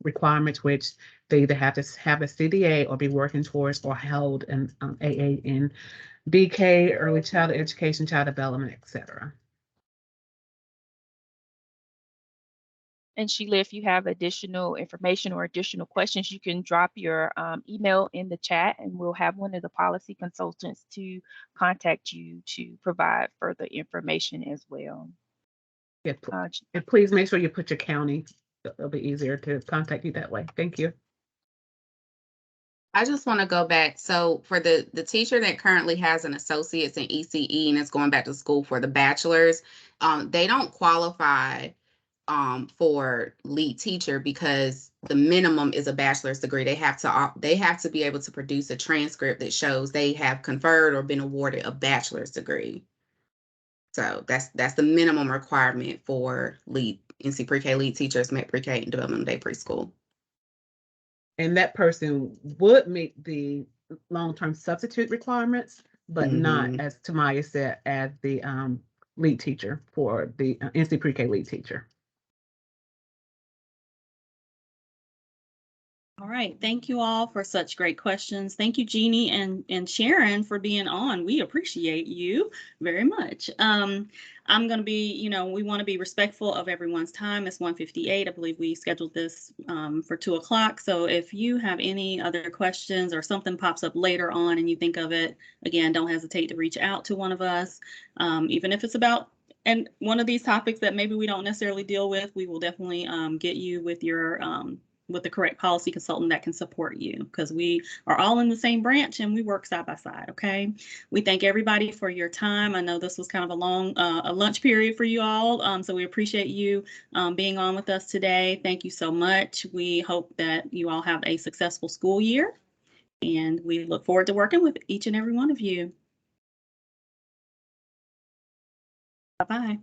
requirements, which they either have to have a CDA or be working towards or held an AA in BK, early childhood education, child development, etc. And Sheila, if you have additional information or additional questions, you can drop your email in the chat and we'll have one of the policy consultants to contact you to provide further information as well. Yeah, and please make sure you put your county. It'll be easier to contact you that way. Thank you. I just want to go back. So for the teacher that currently has an associate's in ECE and is going back to school for the bachelor's, they don't qualify for lead teacher because the minimum is a bachelor's degree. They have to be able to produce a transcript that shows they have conferred or been awarded a bachelor's degree. So that's the minimum requirement for lead NC Pre-K lead teachers, MET Pre-K, and Developmental Day Preschool. And that person would meet the long-term substitute requirements, but not, as Tamaya said, as the lead teacher for the NC Pre-K lead teacher. All right, thank you all for such great questions. Thank you, Jeannie and Sharon, for being on. We appreciate you very much. I'm going to be, we want to be respectful of everyone's time. It's 1:58. I believe we scheduled this for 2 o'clock. So if you have any other questions or something pops up later on and you think of it, again, don't hesitate to reach out to one of us, even if it's about one of these topics that maybe we don't necessarily deal with. We will definitely get you with your with the correct policy consultant that can support you, because we are all in the same branch and we work side by side. Okay. We thank everybody for your time. I know this was kind of a long a lunch period for you all. So we appreciate you being on with us today. Thank you so much. We hope that you all have a successful school year and we look forward to working with each and every one of you. Bye-bye.